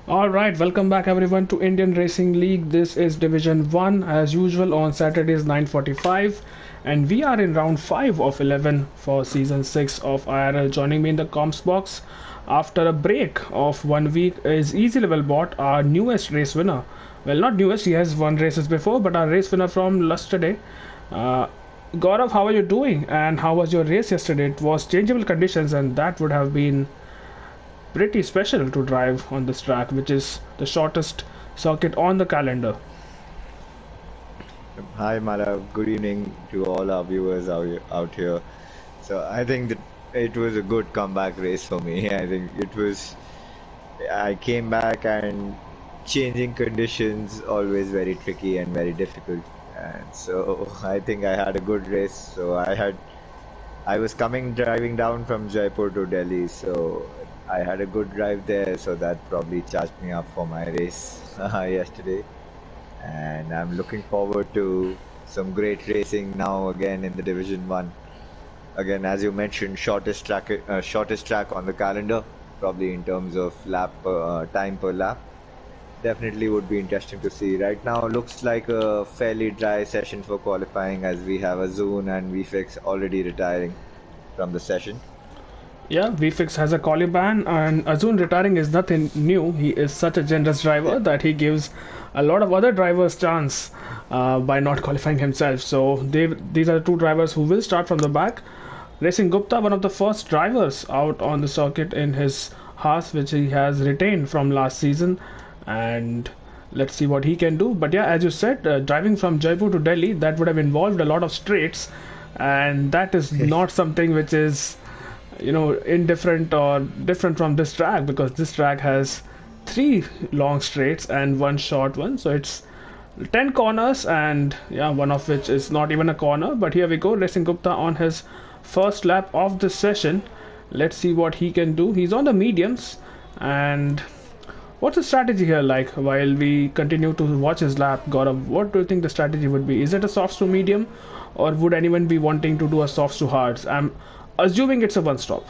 All right, welcome back everyone to Indian Racing League. This is Division 1 as usual on Saturdays 9:45 and we are in round 5 of 11 for season 6 of IRL. Joining me in the comms box after a break of 1 week is Easy Level Bot, our newest race winner. Well, not newest, he has won races before, but our race winner from yesterday. Uh, Gaurav, how are you doing? And how was your race yesterday? It was changeable conditions and that would have been pretty special to drive on this track, which is the shortest circuit on the calendar. Hi, Mala. Good evening to all our viewers out here. So I think that it was a good comeback race for me. I think I came back and changing conditions always very tricky and very difficult. And so I think I had a good race. I was driving down from Jaipur to Delhi. So I had a good drive there. So that probably charged me up for my race yesterday. And I'm looking forward to some great racing now again in the Division 1. Again, as you mentioned, shortest track on the calendar, probably in terms of time per lap. Definitely would be interesting to see. Right now looks like a fairly dry session for qualifying, as we have Azun and VFX already retiring from the session. Yeah, VFix has a quali ban, and Azun retiring is nothing new. He is such a generous driver that he gives a lot of other drivers chance by not qualifying himself. So these are the two drivers who will start from the back. Racing Gupta, one of the first drivers out on the circuit in his Haas, which he has retained from last season, and let's see what he can do. But yeah, as you said, driving from Jaipur to Delhi, that would have involved a lot of straights, and that is not something which is indifferent or different from this track, because this track has three long straights and one short one, so it's 10 corners, and yeah, one of which is not even a corner. But here we go, Racing Gupta on his first lap of this session. Let's see what he can do. He's on the mediums, and what's the strategy here like while we continue to watch his lap? Gaurav, what do you think the strategy would be? Is it a softs to medium, or would anyone be wanting to do a softs to hards? I'm assuming it's a one stop.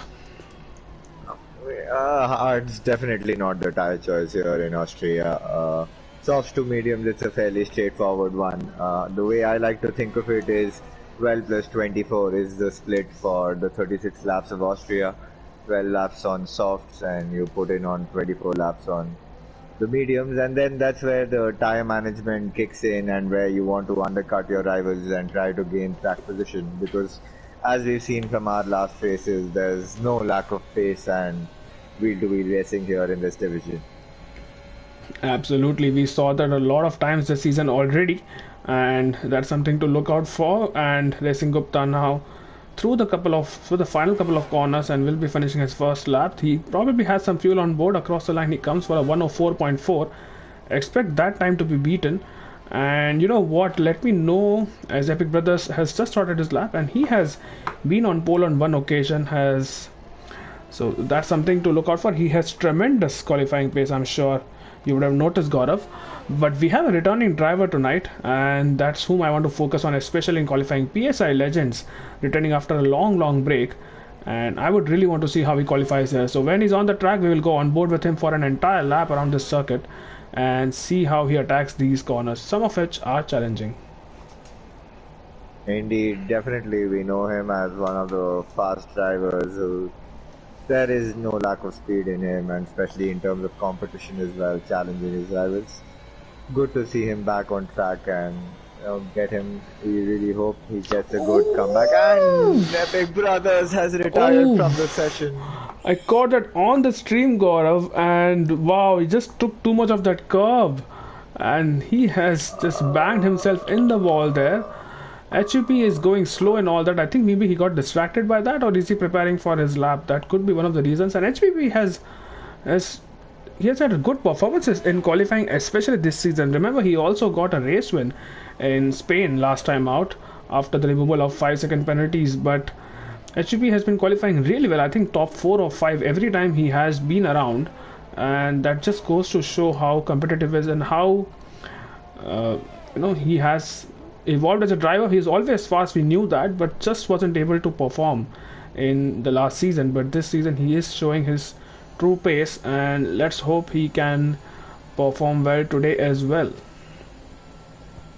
Hard's definitely not the tire choice here in Austria. Softs to mediums, it's a fairly straightforward one. The way I like to think of it is 12 plus 24 is the split for the 36 laps of Austria. 12 laps on softs and you put in on 24 laps on the mediums, and then that's where the tire management kicks in and where you want to undercut your rivals and try to gain track position, because as we've seen from our last races, there's no lack of pace and wheel-to-wheel racing here in this division. Absolutely, we saw that a lot of times this season already, and that's something to look out for. And Racing Gupta now through the final couple of corners and will be finishing his first lap. He probably has some fuel on board. Across the line he comes for a 104.4. Expect that time to be beaten. And you know what, let me know, as Epic Brothers has just started his lap and he has been on pole on one occasion, has so that's something to look out for. He has tremendous qualifying pace, I'm sure you would have noticed, Gaurav. But we have a returning driver tonight, and that's whom I want to focus on, especially in qualifying. PSI Legends returning after a long break, and I would really want to see how he qualifies here. So when he's on the track, we will go on board with him for an entire lap around this circuit and see how he attacks these corners, some of which are challenging. Indeed, definitely we know him as one of the fast drivers who there is no lack of speed in him, and especially in terms of competition as well, challenging his rivals. Good to see him back on track and get him. We really hope he gets a good comeback. And Epic Brothers has retired from the session. I caught it on the stream, Gaurav, and wow, he just took too much of that curve, and he has just banged himself in the wall there. HUP is going slow and all that. I think maybe he got distracted by that, or is he preparing for his lap? That could be one of the reasons. And HPP has he has had good performances in qualifying, especially this season. Remember, he also got a race win in Spain last time out after the removal of 5-second penalties. But HPP has been qualifying really well. I think top 4 or 5 every time he has been around, and that just goes to show how competitive he is and how he has evolved as a driver. He's always fast, we knew that, but just wasn't able to perform in the last season. But this season he is showing his true pace, and let's hope he can perform well today as well.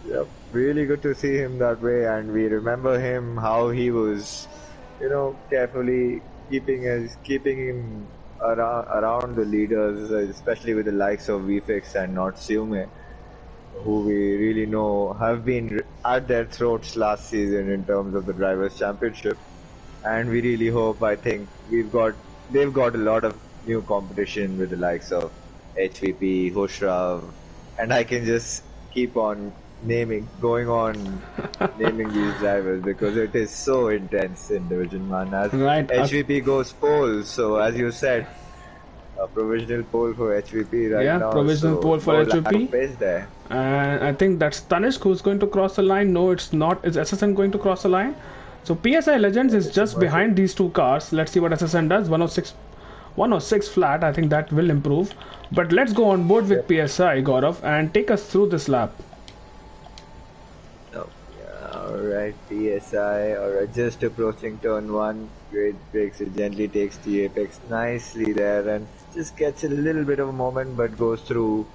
Yep, really good to see him that way, and we remember him how he was, carefully keeping him around the leaders, especially with the likes of VFix and not Siume, who we really know have been at their throats last season in terms of the Drivers' Championship. And we really hope, I think, they've got a lot of new competition with the likes of HVP, Hushrav, and I can just keep on going on naming these drivers because it is so intense in Division 1 as Right. HVP goes pole. So as you said, a provisional pole for HVP right Yeah, now. provisional So pole for no lack HVP. of pace there. And I think that's Tanishq who's going to cross the line. No, it's not. Is SSN going to cross the line? So PSI Legends is just behind these two cars. Let's see what SSN does. 106 flat. I think that will improve. But let's go on board with PSI, Gaurav, and take us through this lap. Oh, yeah, alright, PSI, alright, just approaching turn 1. Great brakes, it gently takes the apex nicely there and just gets a little bit of a moment but goes through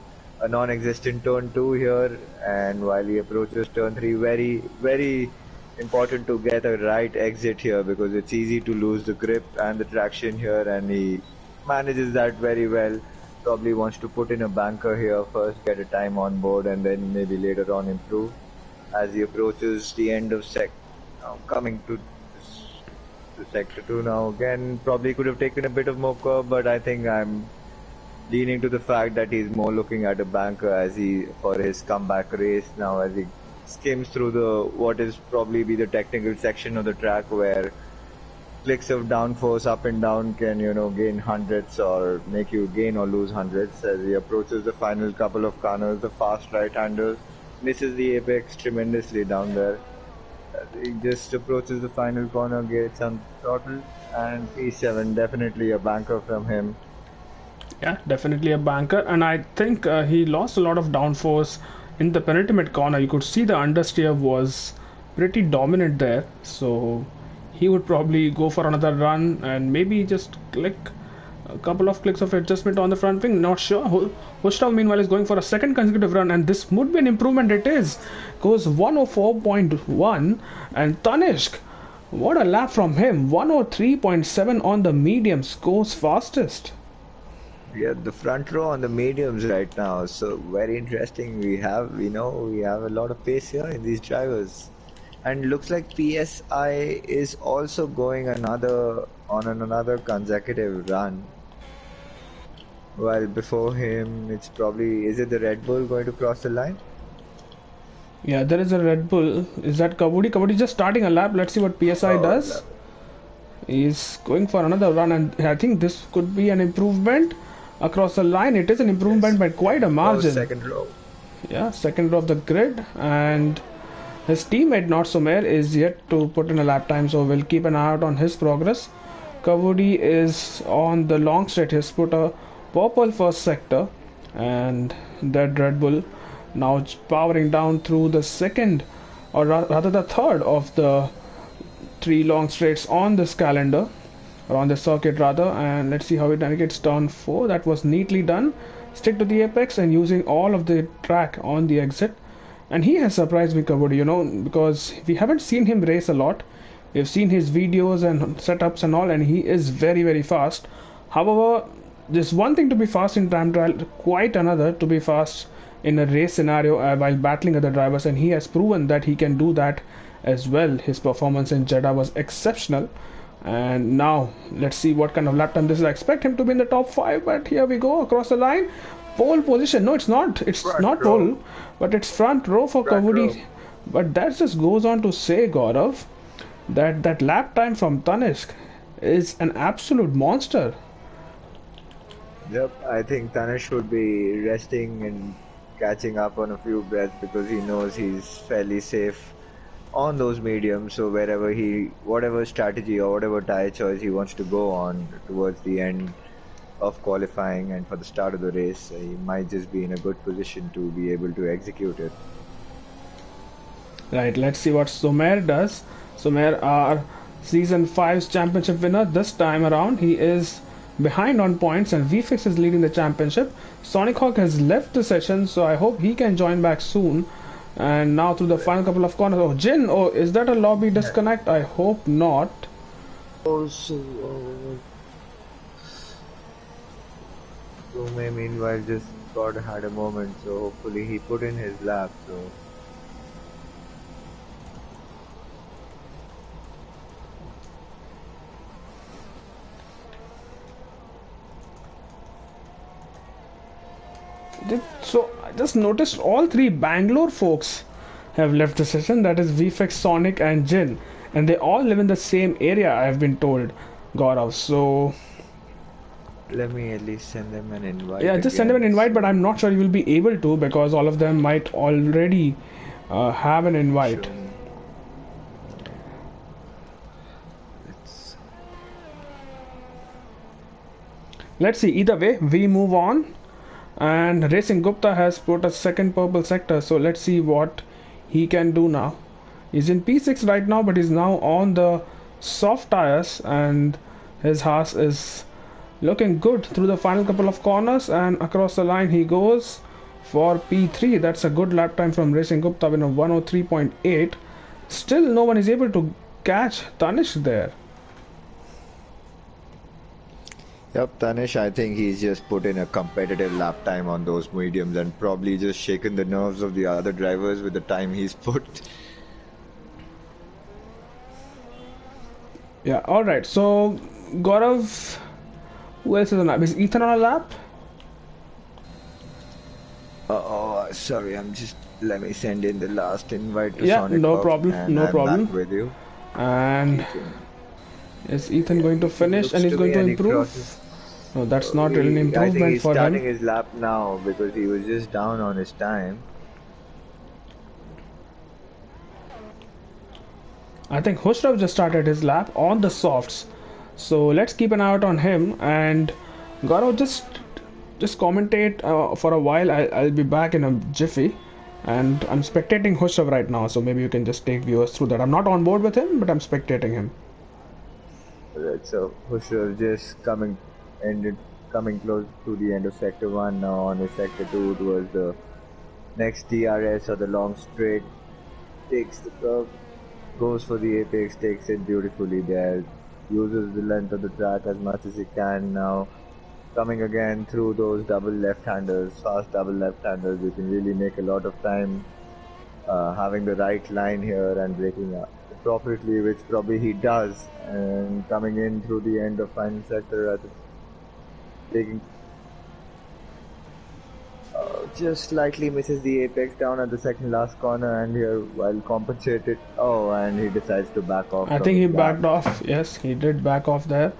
a non-existent turn 2 here, and while he approaches turn 3, very, very important to get a right exit here because it's easy to lose the grip and the traction here, and he manages that very well. Probably wants to put in a banker here first, get a time on board, and then maybe later on improve as he approaches the end of coming to sector 2 now. Again, probably could have taken a bit of more curve, but I think I'm leaning to the fact that he's more looking at a banker for his comeback race now as he skims through what is probably be the technical section of the track where clicks of downforce up and down can gain hundreds or make you gain or lose hundreds. As he approaches the final couple of corners, the fast right-handers misses the apex tremendously down there. As he just approaches the final corner, gets on throttle, and P7 definitely a banker from him. Yeah, definitely a banker, and I think he lost a lot of downforce in the penultimate corner. You could see the understeer was pretty dominant there, so he would probably go for another run and maybe just click a couple of clicks of adjustment on the front wing. Not sure. Hushtav meanwhile is going for a second consecutive run, and this would be an improvement. It is. Goes 104.1, and Tanishq, what a lap from him. 103.7 on the mediums, goes fastest. We are the front row on the mediums right now, so very interesting. We have a lot of pace here in these drivers, and looks like PSI is also going another consecutive run. While before him, is it the Red Bull going to cross the line? Yeah, there is a Red Bull. Is that Kabudi? Kabudi just starting a lap. Let's see what PSI does. He's going for another run, and I think this could be an improvement across the line. It is an improvement by quite a margin. Second row. Yeah, second row of the grid, and his teammate Notsomer is yet to put in a lap time, so we'll keep an eye out on his progress. Kavudi is on the long straight. He's put a purple first sector, and that Red Bull now powering down through the second, or rather the third of the 3 long straights on this calendar, or on the circuit rather. And let's see how it navigates turn 4. That was neatly done. Stick to the apex and using all of the track on the exit. And he has surprised me, Kabudi, because we haven't seen him race a lot. We've seen his videos and setups and all, and he is very, very fast. However, there's one thing to be fast in time trial, quite another to be fast in a race scenario while battling other drivers, and he has proven that he can do that as well. His performance in Jeddah was exceptional. And now let's see what kind of lap time this is. I expect him to be in the top 5, but here we go across the line. Pole position. No, it's not. It's front not row. Pole, but it's front row for Kavudi. But that just goes on to say, Gaurav, that lap time from Tanishq is an absolute monster. Yep, I think Tanishq should be resting and catching up on a few breaths because he knows he's fairly safe on those mediums. So whatever strategy or whatever tire choice he wants to go on towards the end of qualifying and for the start of the race, he might just be in a good position to be able to execute it. Right, let's see what Somer does. Somer, our season 5's championship winner this time around, he is behind on points, and VFix is leading the championship. Sonic Hawk has left the session, so I hope he can join back soon. And now through the final couple of corners. Oh, Jin, oh, is that a lobby disconnect? I hope not. Also, Rome meanwhile just had a moment, so hopefully he put in his lap. So. So I just noticed all three Bangalore folks have left the session. That is VFX, Sonic, and Jin, and they all live in the same area. I have been told, Gaurav. So let me at least send them an invite. Yeah, just send them an invite, but I'm not sure you will be able to because all of them might already have an invite. Sure. Let's see. Either way, we move on. And Racing Gupta has put a second purple sector, so let's see what he can do now. He's in P6 right now, but he's now on the soft tires, and his Haas is looking good through the final couple of corners, and across the line he goes for P3. That's a good lap time from Racing Gupta in a 103.8. Still no one is able to catch Tanish there. Yep, Tanish, I think he's just put in a competitive lap time on those mediums and probably just shaken the nerves of the other drivers with the time he's put. Yeah, alright, so Gaurav, who else is on a lap? Is Ethan on a lap? Oh, sorry, let me send in the last invite to Yeah, Sonic no Bob, problem, and no I'm problem. back with you. And is Ethan going to finish and he's going to improve? No, that's not really an improvement for him. I think he's starting his lap now because he was just down on his time. I think Hushrav just started his lap on the softs. So let's keep an eye out on him. And Gaurav, just commentate for a while. I'll be back in a jiffy. And I'm spectating Hushrav right now, so maybe you can just take viewers through that. I'm not on board with him, but I'm spectating him. Right, so Hushrav just coming close to the end of sector 1 now on his sector 2 towards the next DRS or the long straight, takes the curve, goes for the apex, takes it beautifully there, uses the length of the track as much as he can now, coming again through those double left-handers, fast double left-handers. You can really make a lot of time having the right line here and breaking up appropriately, which probably he does, and coming in through the end of final sector at taking just slightly misses the apex down at the second last corner, and here while compensated, and he decides to back off. I think he backed off. Yes, he did back off there.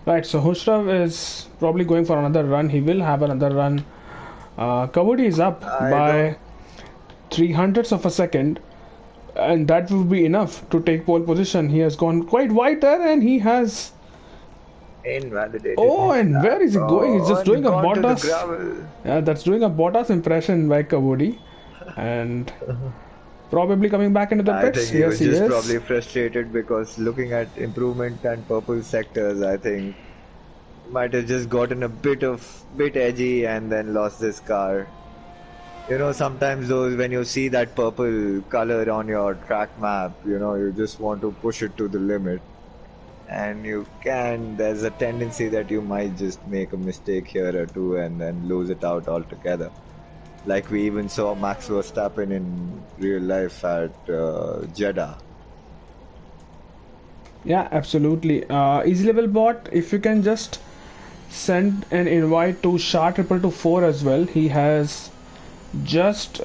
Right, so Hushrav is probably going for another run. He will have another run. Kavudi is up by 300ths of a second, and that will be enough to take pole position. He has gone quite wide there, and he has invalidated. Oh, and where is he going? He's just doing a Bottas. Yeah, that's doing a Bottas impression by Kavudi, and probably coming back into the pits. I think he was just probably frustrated because looking at improvement and purple sectors, I think might have just gotten a bit edgy and then lost this car. You know, sometimes when you see that purple color on your track map, you just want to push it to the limit. And there's a tendency that you might just make a mistake here or two and then lose it out altogether. Like we even saw Max Verstappen in real life at Jeddah. Yeah, absolutely. Easy Level Bot, if you can just send an invite to SHA222 as well. He has just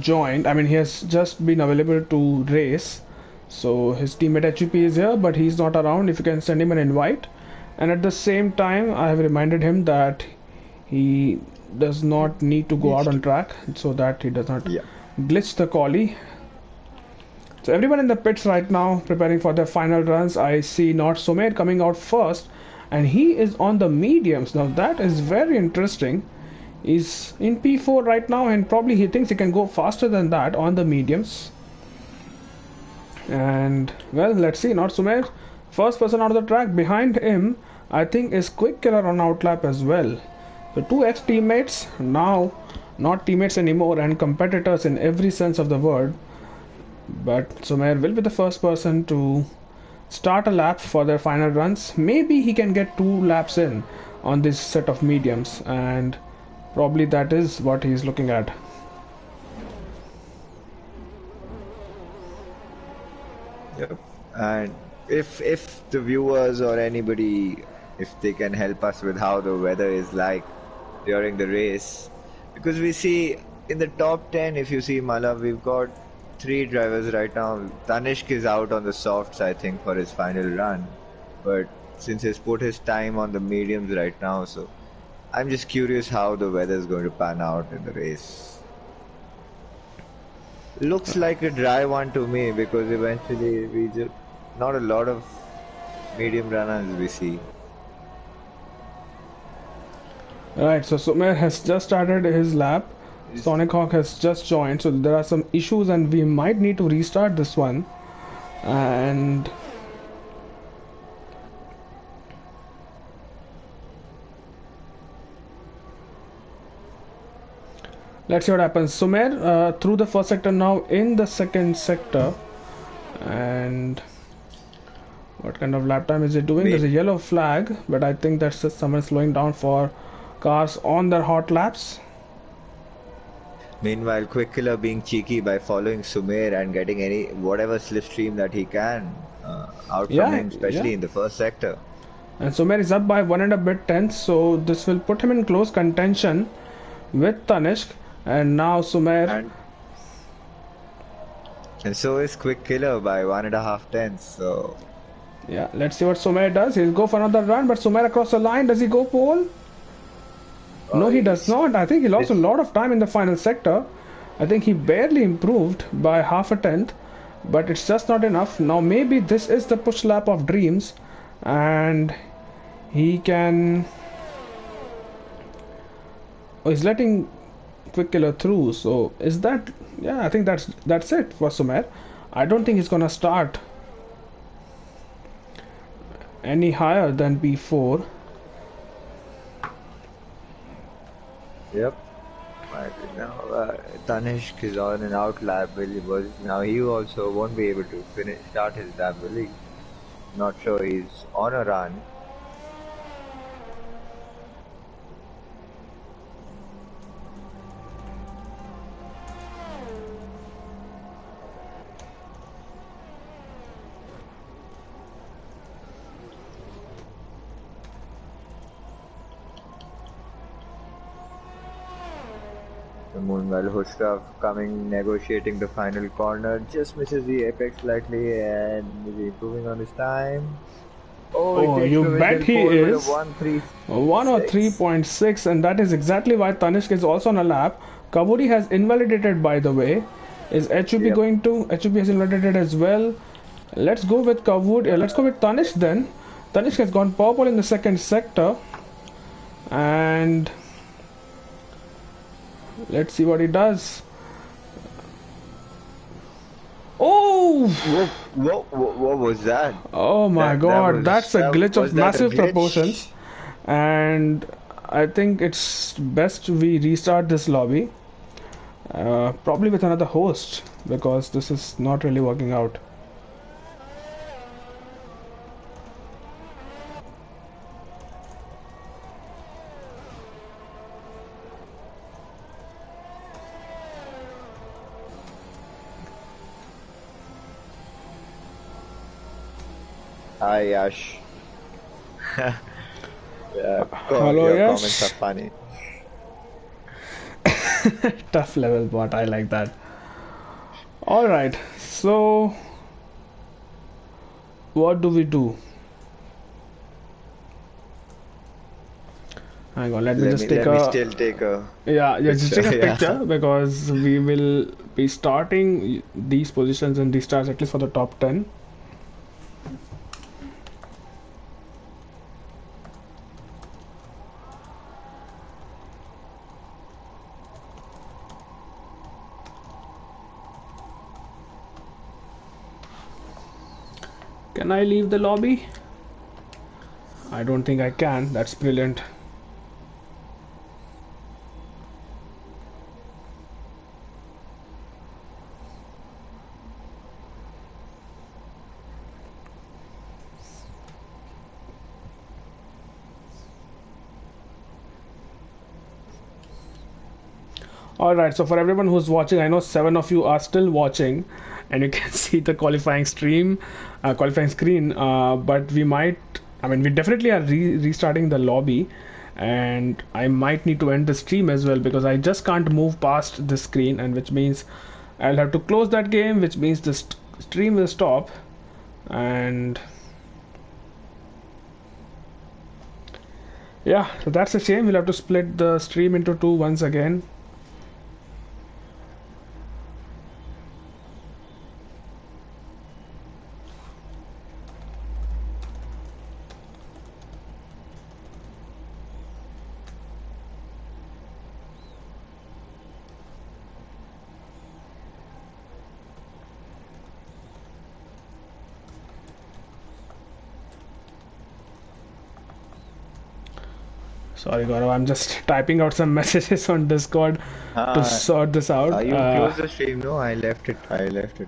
joined. I mean, he has just been available to race. So his teammate HUP is here, but he's not around. If you can send him an invite. And at the same time, I have reminded him that he does not need to go out on track so that he does not glitch the quali. So everyone in the pits right now preparing for their final runs. I see Not Sumer coming out first, and he is on the mediums. Now that is very interesting. He's in P4 right now, and probably he thinks he can go faster than that on the mediums. And well, let's see. Not Sumer, first person out of the track. Behind him, I think, is Quick Killer on outlap as well. So two ex-teammates, now not teammates anymore and competitors in every sense of the word. But Sumer will be the first person to start a lap for their final runs. Maybe he can get 2 laps in on this set of mediums, and probably that is what he's looking at. Yep. And if the viewers or anybody, if they can help us with how the weather is like during the race, because we see in the top 10, if you see Mala, we've got 3 drivers right now. Tanishq is out on the softs, I think, for his final run, but since he's put his time on the mediums right now, so I'm just curious how the weather is going to pan out in the race. Looks like a dry one to me, because eventually we just not a lot of medium runners we see. Right, so Sumer has just started his lap. Sonic Hawk has just joined, so there are some issues and we might need to restart this one. And let's see what happens. Sumer through the first sector, now in the second sector. And what kind of lap time is it doing? There's a yellow flag, but I think that's just someone slowing down for cars on their hot laps. Meanwhile, Quick Killer being cheeky by following Sumer and getting any whatever slipstream that he can out from him, especially in the first sector. And Sumer is up by 1 and a bit tenths, so this will put him in close contention with Tanishq. And now Sumer. And so is Quick Killer by 1.5 tenths. So yeah, let's see what Sumer does. He'll go for another run, but Sumer across the line. Does he go pole? No, he does not. I think he lost a lot of time in the final sector. I think he barely improved by half a tenth, but it's just not enough. Now maybe this is the push lap of dreams, and he can. Oh, he's letting Quick Killer through. So is that? Yeah, I think that's it for Sumer. I don't think he's gonna start any higher than P4. Yep. Now Tanishq is on an out lap. Now he also won't be able to start his lap. Really, not sure he's on a run. Meanwhile, Hushrav coming, negotiating the final corner, just misses the apex slightly and maybe improving on his time. Oh, you bet he is. 103.6, and that is exactly why Tanishq is also on a lap. Kavuri has invalidated, by the way. Is HUB going to? HUB has invalidated as well. Let's go with Kavuri. Let's go with Tanishq then. Tanishq has gone purple in the second sector. And let's see what he does. Oh! What was that? Oh my god, that's a glitch of massive proportions. And I think it's best we restart this lobby. Probably with another host, because this is not really working out. Hi Yash. Yeah, hello your Yash. comments are funny. Tough level bot, I like that. Alright, so what do we do? Hang on, let me just take a picture, just take a picture because we will be starting these positions and these stars at least for the top 10. Can I leave the lobby? I don't think I can. That's brilliant. Alright, so for everyone who's watching, I know 7 of you are still watching, and you can see the qualifying screen. But we definitely are restarting the lobby, and I might need to end the stream as well because I just can't move past this screen, and which means I'll have to close that game, which means the stream will stop, and yeah, so that's a shame. We'll have to split the stream into two once again. Sorry, Gaurav, I'm just typing out some messages on Discord to Uh, sort this out. you closed the stream? No, I left it. I left it.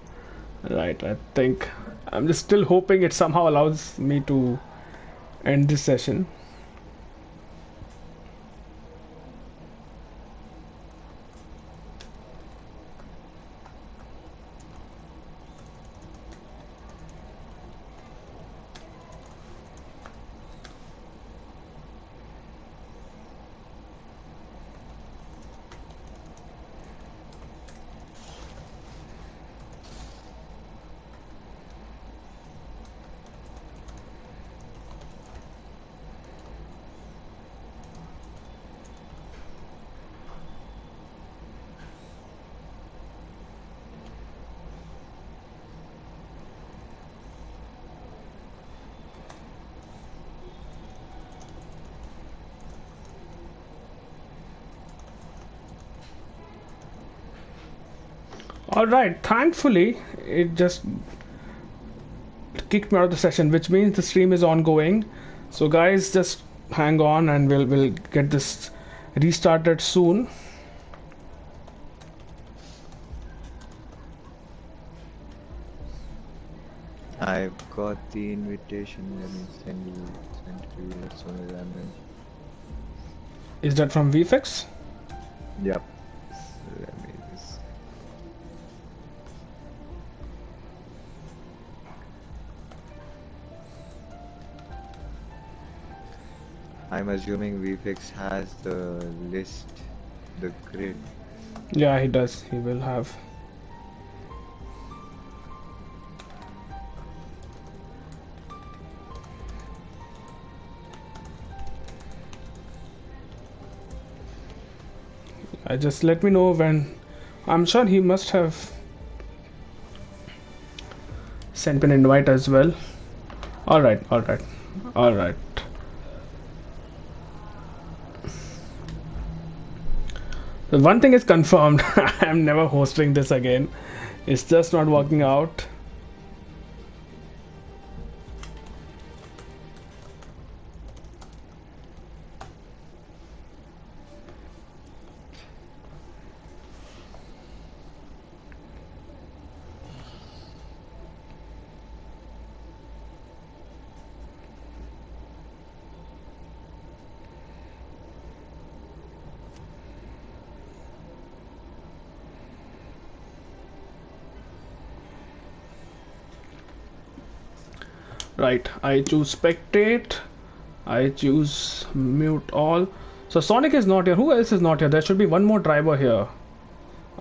Right, I think I'm just still hoping it somehow allows me to end this session. All right, thankfully it just kicked me out of the session, which means the stream is ongoing. So guys, just hang on and we'll get this restarted soon. I've got the invitation. Let me send it to you as soon as I'm in. Is that from VFX? Yep. Let me just. I'm assuming VFX has the list, the grid. Yeah, he does. He will have. Just let me know when. I'm sure he must have sent an invite as well. All right, all right, all right. So one thing is confirmed. I'm never hosting this again. It's just not working out. Right, I choose spectate. I choose mute all. So Sonic is not here. Who else is not here? There should be one more driver here.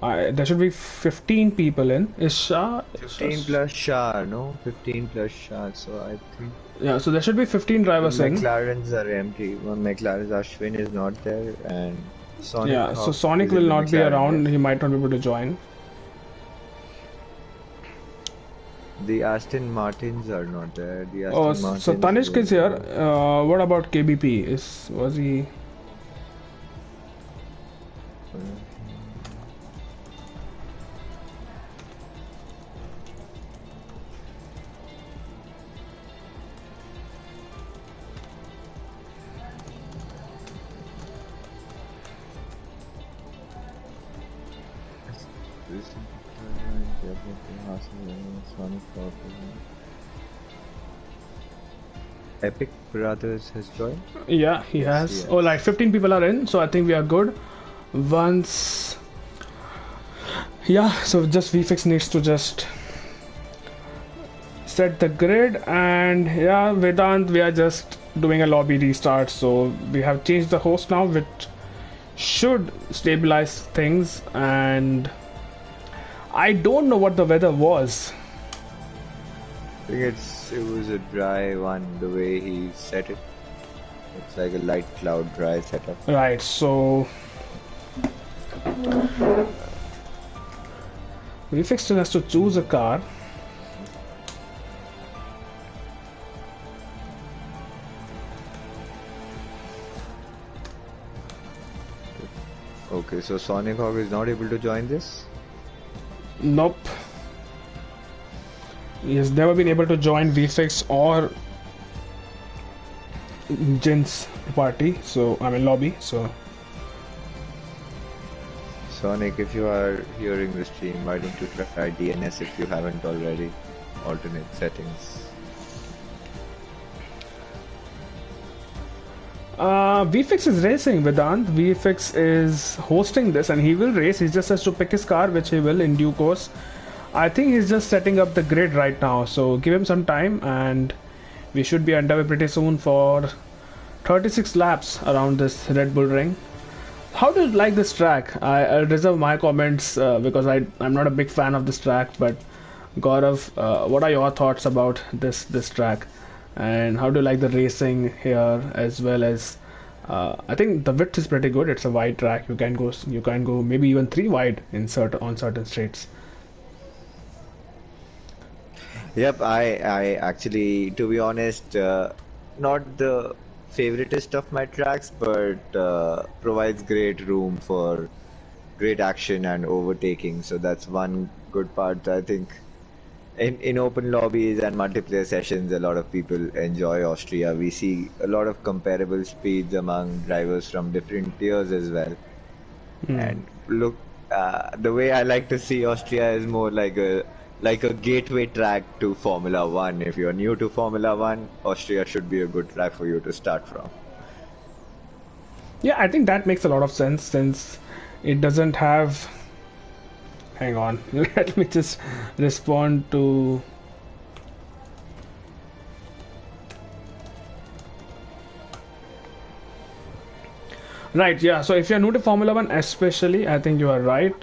There should be 15 people in. Is Shah? 15 plus Shah, no? 15 plus Shah, so I think. Yeah, so there should be 15 drivers in. McLarens are empty. One McLaren's Ashwin is not there, and Sonic. Yeah, so Sonic will not be around. He might not be able to join. The Aston Martins are not there. The Aston Martins so Tanishq is here. What about KBP? Was he? Sonic Epic Brothers has joined. Yeah, he Yes, has. Oh, like yes. 15 people are in, so I think we are good. Once, yeah, so just VFix needs to just set the grid, and yeah, Vedant, we are just doing a lobby restart, so we have changed the host now, which should stabilize things. And I don't know what the weather was. I think it was a dry one the way he set it. It's like a light cloud dry setup. Right, so VFX still has to choose a car. Okay, so Sonic Hawk is not able to join this? Nope. He has never been able to join VFX or Jin's party, so I mean lobby, so Sonic, if you are hearing the stream, why don't you try DNS if you haven't already? Alternate settings. VFX is racing, Vedant. VFX is hosting this and he will race. He just has to pick his car, which he will in due course. I think he's just setting up the grid right now, so give him some time and we should be underway pretty soon for 36 laps around this Red Bull ring. How do you like this track? I'll reserve my comments because I'm not a big fan of this track, but Gaurav, what are your thoughts about this track? And how do you like the racing here, as well as I think the width is pretty good. It's a wide track. You can go maybe even 3 wide in certain straights. Yep, I actually, to be honest, not the favoritist of my tracks, but provides great room for great action and overtaking. So that's one good part. I think in open lobbies and multiplayer sessions, a lot of people enjoy Austria. We see a lot of comparable speeds among drivers from different tiers as well. And look, the way I like to see Austria is more like a gateway track to Formula One. If you're new to Formula One, Austria should be a good track for you to start from. Yeah, I think that makes a lot of sense since it doesn't have. Hang on, let me just respond to. Right, yeah. So if you're new to Formula One, especially, I think you are right.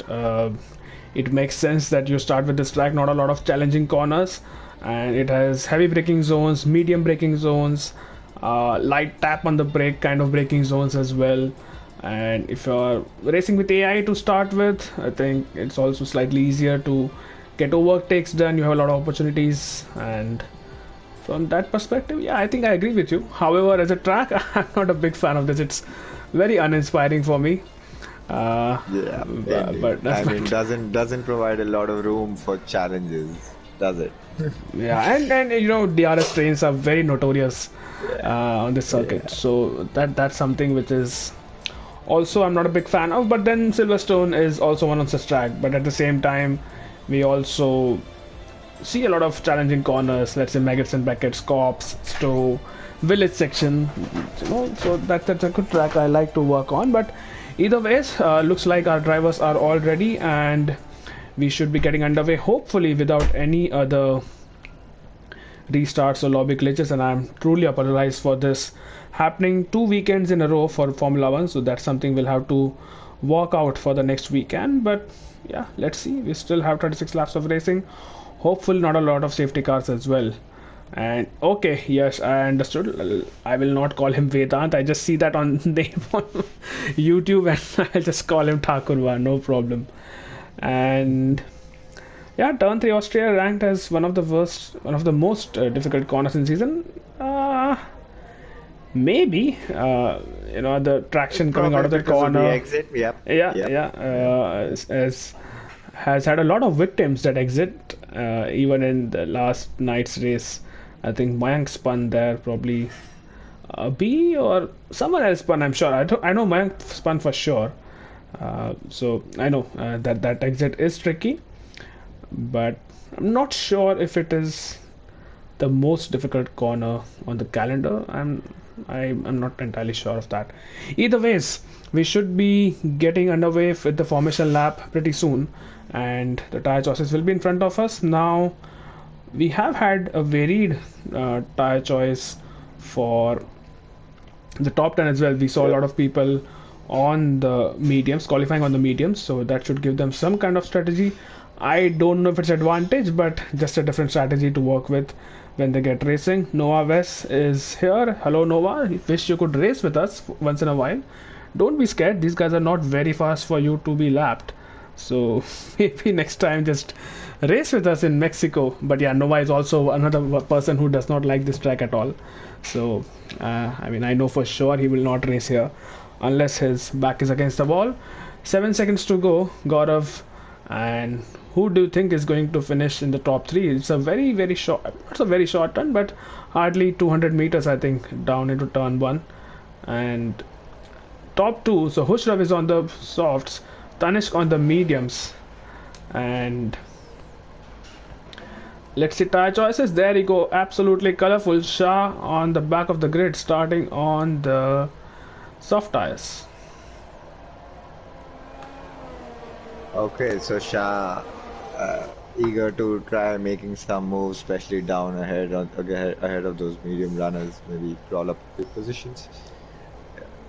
It makes sense that you start with this track. Not a lot of challenging corners, and it has heavy braking zones, medium braking zones, light tap on the brake kind of braking zones as well. And if you're racing with AI to start with, I think it's also slightly easier to get overtakes done. You have a lot of opportunities, and from that perspective, yeah, I think I agree with you. However, as a track, I'm not a big fan of this. It's very uninspiring for me. Yeah, But I that's mean, not. doesn't provide a lot of room for challenges, does it? Yeah, and you know DRS trains are very notorious on this circuit, Yeah. so that's something which is also I'm not a big fan of. But then Silverstone is also one of such track. But at the same time, we also see a lot of challenging corners. Let's say Maggots and Beckett, Cops, Stowe, Village section. So that's a good track I like to work on. But either ways, looks like our drivers are all ready and we should be getting underway. Hopefully, without any other restarts or lobby glitches. And I'm truly apologized for this happening 2 weekends in a row for Formula One. So that's something we'll have to work out for the next weekend. But yeah, let's see. We still have 36 laps of racing. Hopefully, not a lot of safety cars as well. And okay, yes, I understood. I will not call him Vedant. I just see that on name on YouTube, and I'll just call him Thakurva. No problem. And yeah, turn three Austria ranked as one of the most difficult corners in season. Maybe the traction coming out Probably of the because of the corner. exit. Yep. Yeah, Yep. yeah. As has had a lot of victims that exit, even in the last night's race. I think Mayank spun there, probably B or someone else spun. I'm sure. I know Mayank spun for sure. So I know that exit is tricky. but I'm not sure if it is the most difficult corner on the calendar. I'm not entirely sure of that. Either ways, we should be getting underway with the formation lap pretty soon, and the tire choices will be in front of us. Now we have had a varied tire choice for the top 10 as well. We saw a lot of people on the mediums, qualifying on the mediums, so that should give them some kind of strategy. I don't know if it's advantage, but just a different strategy to work with when they get racing. Noah West is here. Hello Noah, wish you could race with us once in a while. Don't be scared, these guys are not very fast for you to be lapped, so maybe next time just race with us in Mexico. But yeah, Noah is also another person who does not like this track at all, so I mean, I know for sure he will not race here unless his back is against the wall. 7 seconds to go, Gaurav. And who do you think is going to finish in the top three? It's a very short, it's a very short turn, but hardly 200 meters, I think, down into turn one. And top two, so Hushrav is on the softs, Tanishq on the mediums. And let's see tire choices. There you go, absolutely colorful. Shah on the back of the grid, starting on the soft tires. Okay, so Shah eager to try making some moves, especially down ahead of those medium runners, maybe crawl up big positions.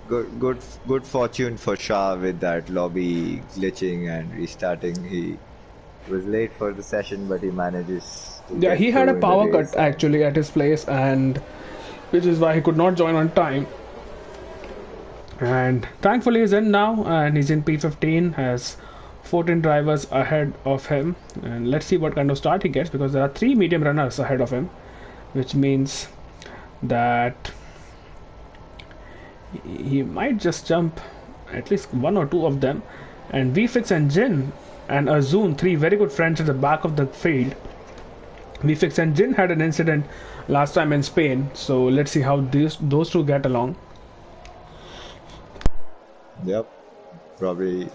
Good fortune for Shah with that lobby glitching and restarting. He was late for the session, but he manages to Yeah, get he had a through in the power race. cut actually at his place, and which is why he could not join on time. And thankfully he's in now, and he's in P15, has 14 drivers ahead of him. And let's see what kind of start he gets, because there are 3 medium runners ahead of him, which means that he might just jump at least 1 or 2 of them. And VFix and Jin and Azun, 3 very good friends at the back of the field. VFix and Jin had an incident last time in Spain, so let's see how those two get along. Yep, probably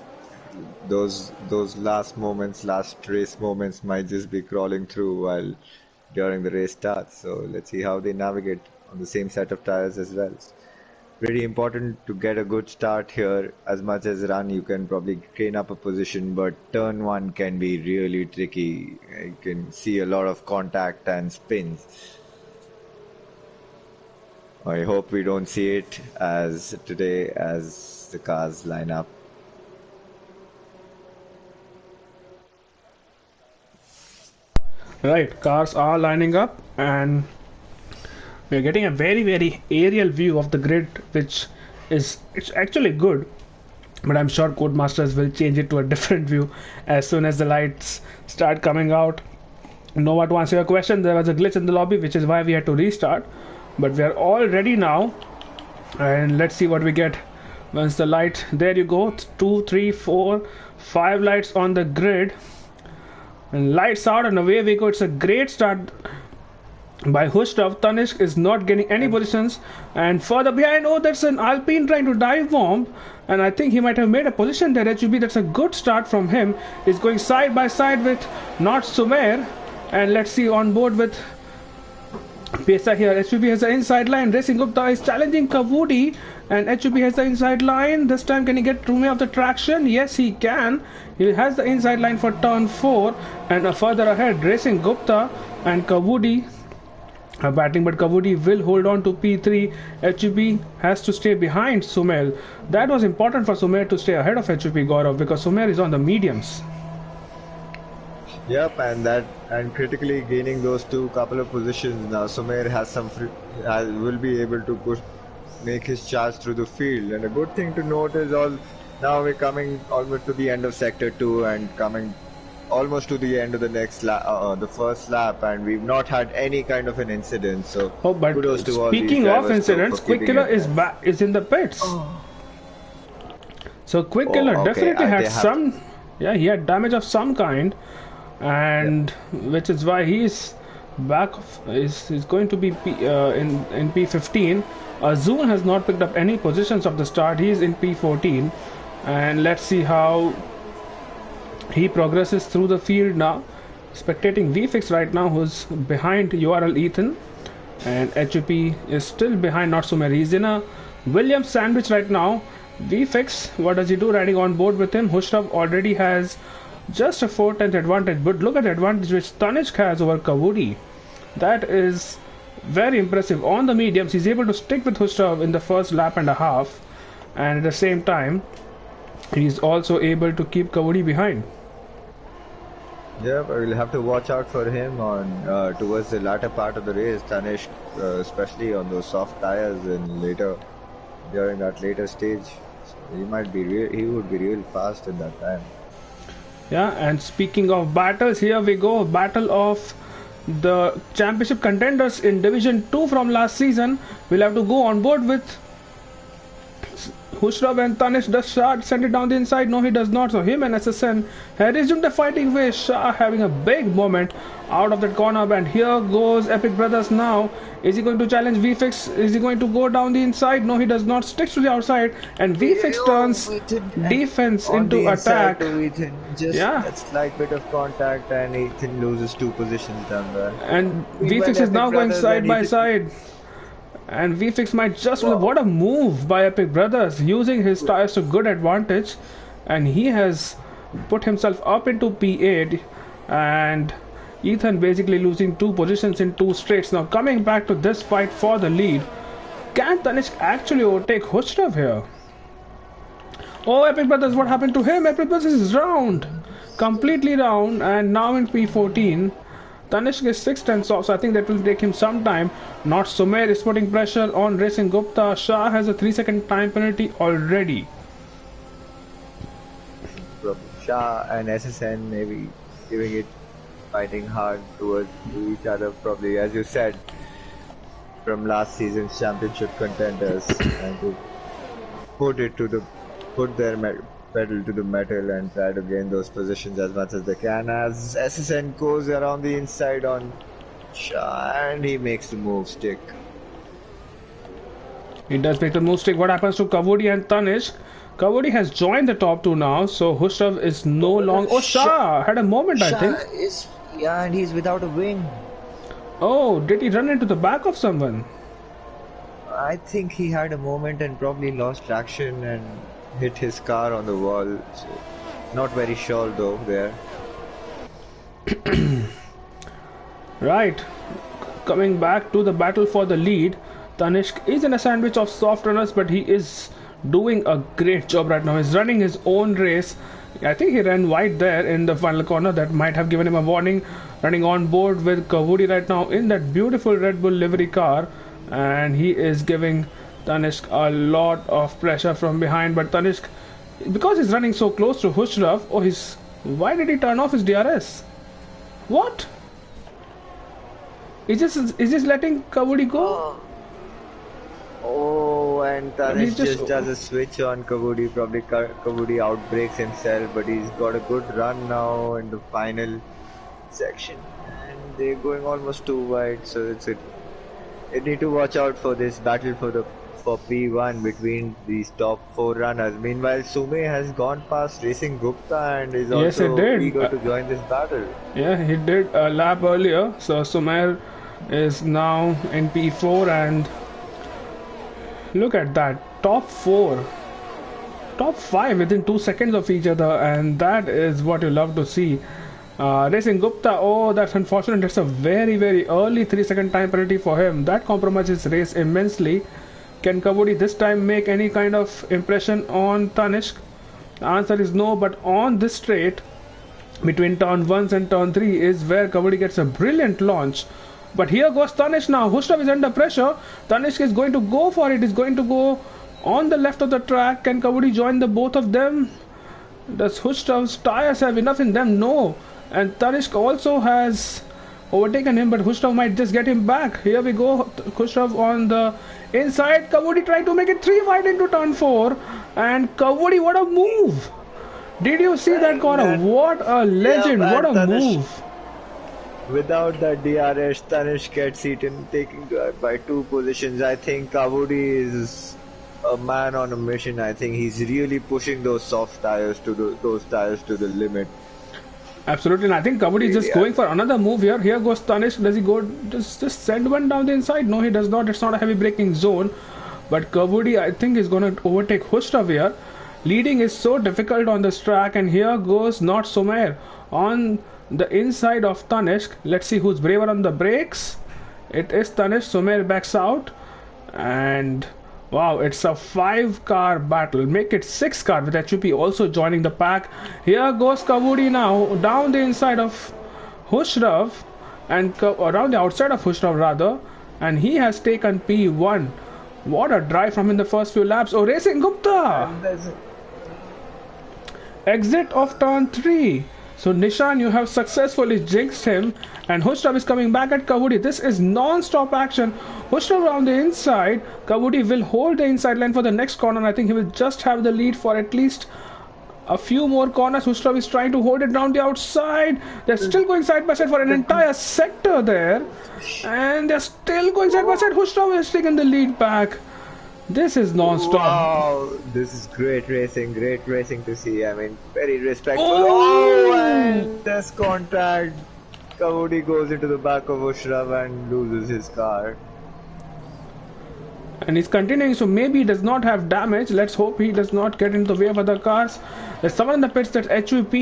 those last race moments might just be crawling through while during the race starts. So let's see how they navigate on the same set of tires as well. Pretty important to get a good start here. As much as run, you can probably gain up a position, but turn one can be really tricky. You can see a lot of contact and spins. I hope we don't see it as today as the cars line up. Right, cars are lining up, and we're getting a very aerial view of the grid, which is it's actually good. But I'm sure Codemasters will change it to a different view as soon as the lights start coming out. Noah, to answer your question, there was a glitch in the lobby, which is why we had to restart. But we are all ready now, and let's see what we get once the light. There you go, 2, 3, 4, 5 lights on the grid, and lights out, and away we go. It's a great start by Hushrav. Tanishq is not getting any positions, and further behind, oh, that's an Alpine trying to dive bomb, and I think he might have made a position there. HUB, that's a good start from him. He's going side by side with not Sumer, and let's see on board with Pesa here. HUB has the inside line. Racing Gupta is challenging Kavudi, and HUB has the inside line. This time, can he get Rume of the traction? Yes, he can. He has the inside line for turn 4, and further ahead, Racing Gupta and Kavudi are batting, but Kavudi will hold on to P3. HUB has to stay behind Sumer. That was important for Sumer to stay ahead of HUB, Gaurav, because Sumer is on the mediums. Yep, and critically gaining those couple of positions now. Sumer has will be able to make his charge through the field. And a good thing to note is now we're coming almost to the end of sector 2 and coming almost to the end of the next lap, the first lap, and we've not had any kind of an incident. So but kudos to all these speaking of drivers incidents, for Quick keeping Killer it. is in the pits. So Quick Killer okay. definitely had They have some, yeah, he had damage of some kind, and which is why he's back. Is going to be in P15. Azun has not picked up any positions of the start. He's in P14, and let's see how he progresses through the field now. spectating VFix right now, who's behind URL Ethan, and HUP is still behind Natsume. He's in a Williams sandwich right now. VFix, what does he do? Riding on board with him. Hushrav already has just a 4/10 advantage, but look at the advantage which Tanishq has over Kavudi. That is very impressive. On the mediums, he's able to stick with Hushrav in the first lap and a half, and at the same time, he's also able to keep Kavudi behind. Yeah, but we'll have to watch out for him on towards the latter part of the race, Tanishq, especially on those soft tires and during that later stage. So he would be real fast in that time. Yeah, and speaking of battles, here we go. Battle of the championship contenders in Division 2 from last season. We'll have to go on board with Hushrav and Tanishq. Does Shah send it down the inside? No, he does not. So him and SSN had resumed the fighting way. Shah having a big moment out of that corner. And here goes Epic Brothers now. Is he going to challenge VFix? Is he going to go down the inside? No, he does not. Sticks to the outside. And VFix turns defense into attack. Yeah. A slight bit of contact and Ethan loses 2 positions down there. And VFix is now going side by side. And VFix might just... Wow. What a move by Epic Brothers, using his tires to good advantage. And he has put himself up into P8. And Ethan basically losing 2 positions in 2 straights. Now coming back to this fight for the lead. Can Tanishq actually overtake Hushrav here? Oh, Epic Brothers, what happened to him? Epic Brothers is round. Completely round. And now in P14. Tanishq is 6/10 off, so I think that will take him some time. Not Sumer is putting pressure on Racing Gupta. Shah has a 3-second time penalty already. Shah and SSN maybe giving it, fighting hard towards each other, probably, as you said, from last season's championship contenders, and to put their pedal to the metal and try to gain those positions as much as they can, as SSN goes around the inside on Shah and he makes the move stick. He does make the move stick. What happens to Kavudi and Tanishq? Kavudi has joined the top 2 now, so Hushrav is no longer... Oh, Shah had a moment, I think. Yeah, and he's without a wing. Oh, did he run into the back of someone? I think he had a moment and probably lost traction and hit his car on the wall. So not very sure though there. Right. Coming back to the battle for the lead, Tanishq is in a sandwich of soft runners, but he is doing a great job right now. He's running his own race. I think he ran wide there in the final corner. That might have given him a warning. Running on board with Kavudi right now in that beautiful Red Bull livery car, and he is giving Tanishq a lot of pressure from behind. But Tanishq, because he's running so close to Hushrav, why did he turn off his DRS? What? Is just letting Kavudi go? Oh, and Tanishq just does a switch on Kavudi. Probably Kavudi outbreaks himself, but he's got a good run now in the final section, and they're going almost too wide. So they need to watch out for this battle for P1 between these top 4 runners. Meanwhile, Sume has gone past Racing Gupta and is also eager to join this battle. Yeah, he did a lap earlier. So Sumer is now in P4, and look at that, top 4, top 5 within 2 seconds of each other, and that is what you love to see. Racing Gupta, oh, that's unfortunate. That's a very, very early 3-second time penalty for him. That compromises race immensely. Can Kavudi this time make any kind of impression on Tanishq? The answer is no, but on this straight between turn 1 and turn 3 is where Kavudi gets a brilliant launch. But here goes Tanishq now. Hushrav is under pressure. Tanishq is going to go for it. He's going to go on the left of the track. Can Kavudi join the both of them? Does Hushrav's tires have enough in them? No. And Tanishq also has overtaken him, but Hushrav might just get him back. Here we go. Hushrav on the inside. Kavudi trying to make it 3 wide into turn 4. And Kavudi, what a move! Did you see that corner? What a legend! What a move! Without that DRS, Tanishq gets eaten, taking by 2 positions. I think Kavudi is a man on a mission. I think he's really pushing those soft tires to those tires to the limit. Absolutely, and I think Kabaddi is just Really, going for another move here. Here goes Tanish. Does he go just send one down the inside? No, he does not. It's not a heavy braking zone. But Kabaddi, I think, is going to overtake Hushrav here. Leading is so difficult on this track, and here goes not Sumer on the inside of Tanishq. Let's see who's braver on the brakes. It is Tanishq. Sumer backs out, and wow, it's a 5-car battle. Make it 6-car with HUP also joining the pack. Here goes Kabaddi now down the inside of Hushrav and around the outside of Hushrav rather, and he has taken P1. What a drive from in the first few laps. Oh, Racing Gupta! Exit of turn 3. So Nishan, you have successfully jinxed him, and Hushrav is coming back at Kabaddi. This is non-stop action. Hushrav on the inside. Kabaddi will hold the inside line for the next corner. I think he will just have the lead for at least a few more corners. Hushrav is trying to hold it down the outside. They're still going side by side for an entire sector there, and they're still going side by side. Hushrav has taken the lead back. This is non-stop. Wow, this is great racing to see. I mean, very respectful. Oh, and this contact. Kabaddi goes into the back of Hushrav and loses his car. And he's continuing, so maybe he does not have damage. Let's hope he does not get into the way of other cars. There's someone in the pits that's HUP,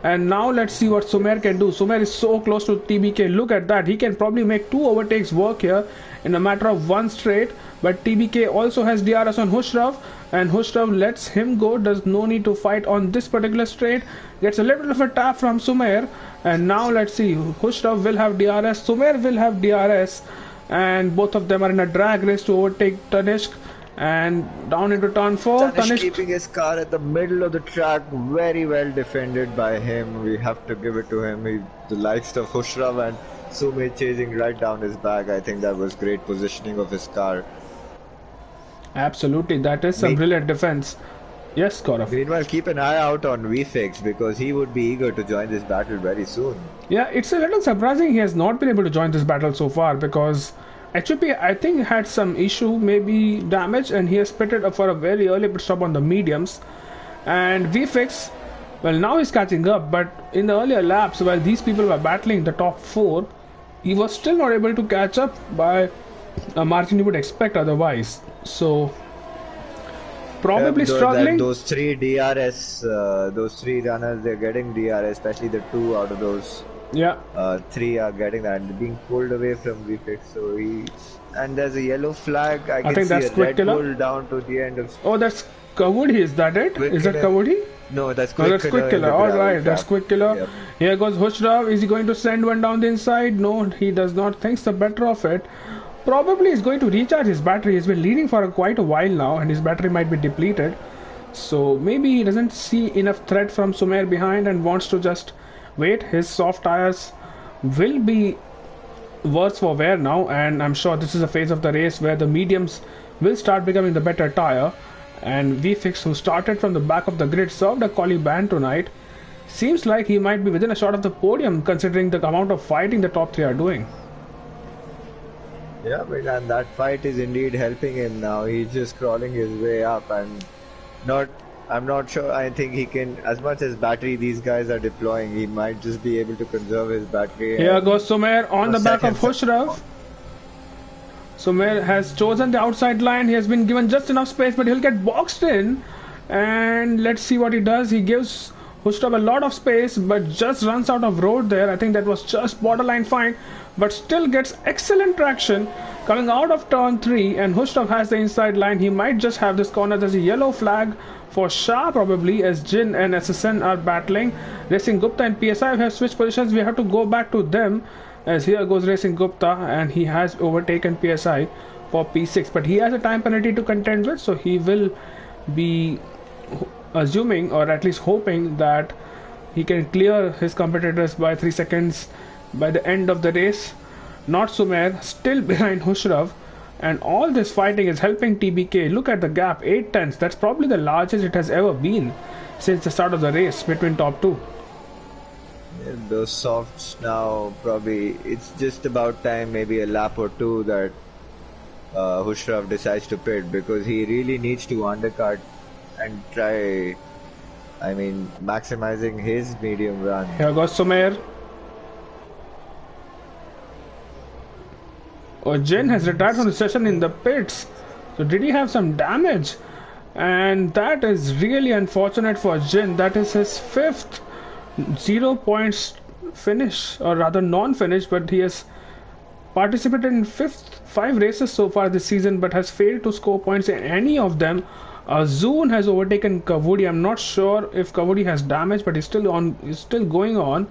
and now let's see what Sumer can do. Sumer is so close to TBK. Look at that. He can probably make 2 overtakes work here in a matter of 1 straight. But TBK also has DRS on Hushrav, and Hushrav lets him go. Does no need to fight on this particular straight. Gets a little bit of a tap from Sumer, and now let's see. Hushrav will have DRS. Sumer will have DRS. And both of them are in a drag race to overtake Tanishq, and down into turn 4. Tanishq keeping his car at the middle of the track, very well defended by him. We have to give it to him. The likes of Hushrav and Sumer chasing right down his back. I think that was great positioning of his car. Absolutely, that is some brilliant defense. Yes, Gaurav. Meanwhile, keep an eye out on VFix because he would be eager to join this battle very soon. Yeah, it's a little surprising he has not been able to join this battle so far, because HUP I think had some issue, maybe damage, and he has pitted up for a very early pit stop on the mediums. And VFix, well, now he's catching up, but in the earlier laps while these people were battling the top 4, he was still not able to catch up by a margin you would expect otherwise. So probably struggling. Those 3 DRS, those 3 runners, they're getting DRS, especially the 2 out of those. Yeah. 3 are getting that, and being pulled away from VFix. So and there's a yellow flag. I can think see that's a Quick red Killer. bull down to the end of. Oh, that's Kabaddi. Is that it? Is that Kabaddi? No, that's Quick Killer. Alright, that's Quick Killer. Yep. Here goes Hushrav. Is he going to send one down the inside? No, he does not. Thinks the better of it. Probably is going to recharge his battery. He's been leading for quite a while now, and his battery might be depleted. So maybe he doesn't see enough threat from Sumer behind and wants to just wait. His soft tires will be worse for wear now, and I'm sure this is a phase of the race where the mediums will start becoming the better tire. And VFix, who started from the back of the grid, served a quali ban tonight. Seems like he might be within a shot of the podium considering the amount of fighting the top 3 are doing. Yeah, but and that fight is indeed helping him now. He's just crawling his way up, and I'm not sure. I think he can, as much as battery these guys are deploying, he might just be able to conserve his battery. Here goes Sumer on the back of Hushrav. Sumer has chosen the outside line. He has been given just enough space, but he'll get boxed in. And let's see what he does. He gives Hushrav a lot of space, but just runs out of road there. I think that was just borderline fine, but still gets excellent traction coming out of turn 3, and Hushrav has the inside line. He might just have this corner. There's a yellow flag for Shah probably, as Jin and SSN are battling. Racing Gupta and PSI have switched positions. We have to go back to them, as here goes Racing Gupta, and he has overtaken PSI for P6, but he has a time penalty to contend with, so he will be assuming, or at least hoping, that he can clear his competitors by 3 seconds by the end of the race. Not Sumer, still behind Hushrav, and all this fighting is helping TBK. Look at the gap, 8 tenths. That's probably the largest it has ever been since the start of the race between top 2. Yeah, those softs now, probably it's just about time, maybe a lap or 2, that Hushrav decides to pit, because he really needs to undercut and try I mean, maximizing his medium run. Here goes Sumer. Oh, Jin has retired from the session in the pits. So did he have some damage? And that is really unfortunate for Jin. That is his fifth 0 points finish, or rather non-finish, but he has participated in five races so far this season, but has failed to score points in any of them. Azun has overtaken Kavudi. I'm not sure if Kavudi has damage, but he's still on. He's still going on.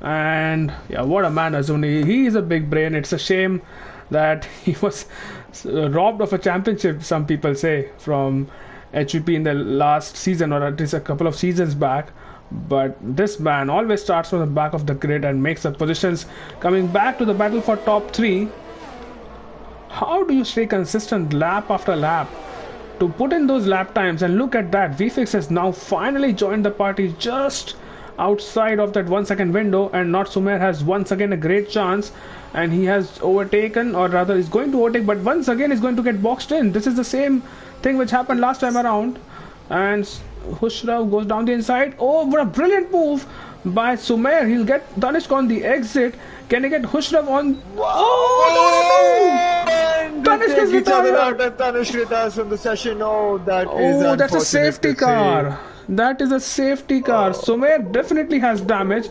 And yeah, what a man, Azun. He is a big brain. It's a shame that he was robbed of a championship, some people say, from HVP in the last season, or at least a couple of seasons back. But this man always starts from the back of the grid and makes the positions. Coming back to the battle for top 3, how do you stay consistent lap after lap to put in those lap times? And look at that, VFix has now finally joined the party just outside of that 1 second window, and Not Sumer has once again a great chance, and he has overtaken, or rather is going to overtake, but once again is going to get boxed in. This is the same thing which happened last time around, and Hushrav goes down the inside. Oh, what a brilliant move by Sumer. He'll get Tanishq on the exit. Can he get Hushrav on? Wow. Oh, no! Tanishq is retired. Tanishq retires from the session. Oh, that's a safety car. That is a safety car. Sumer definitely has damage.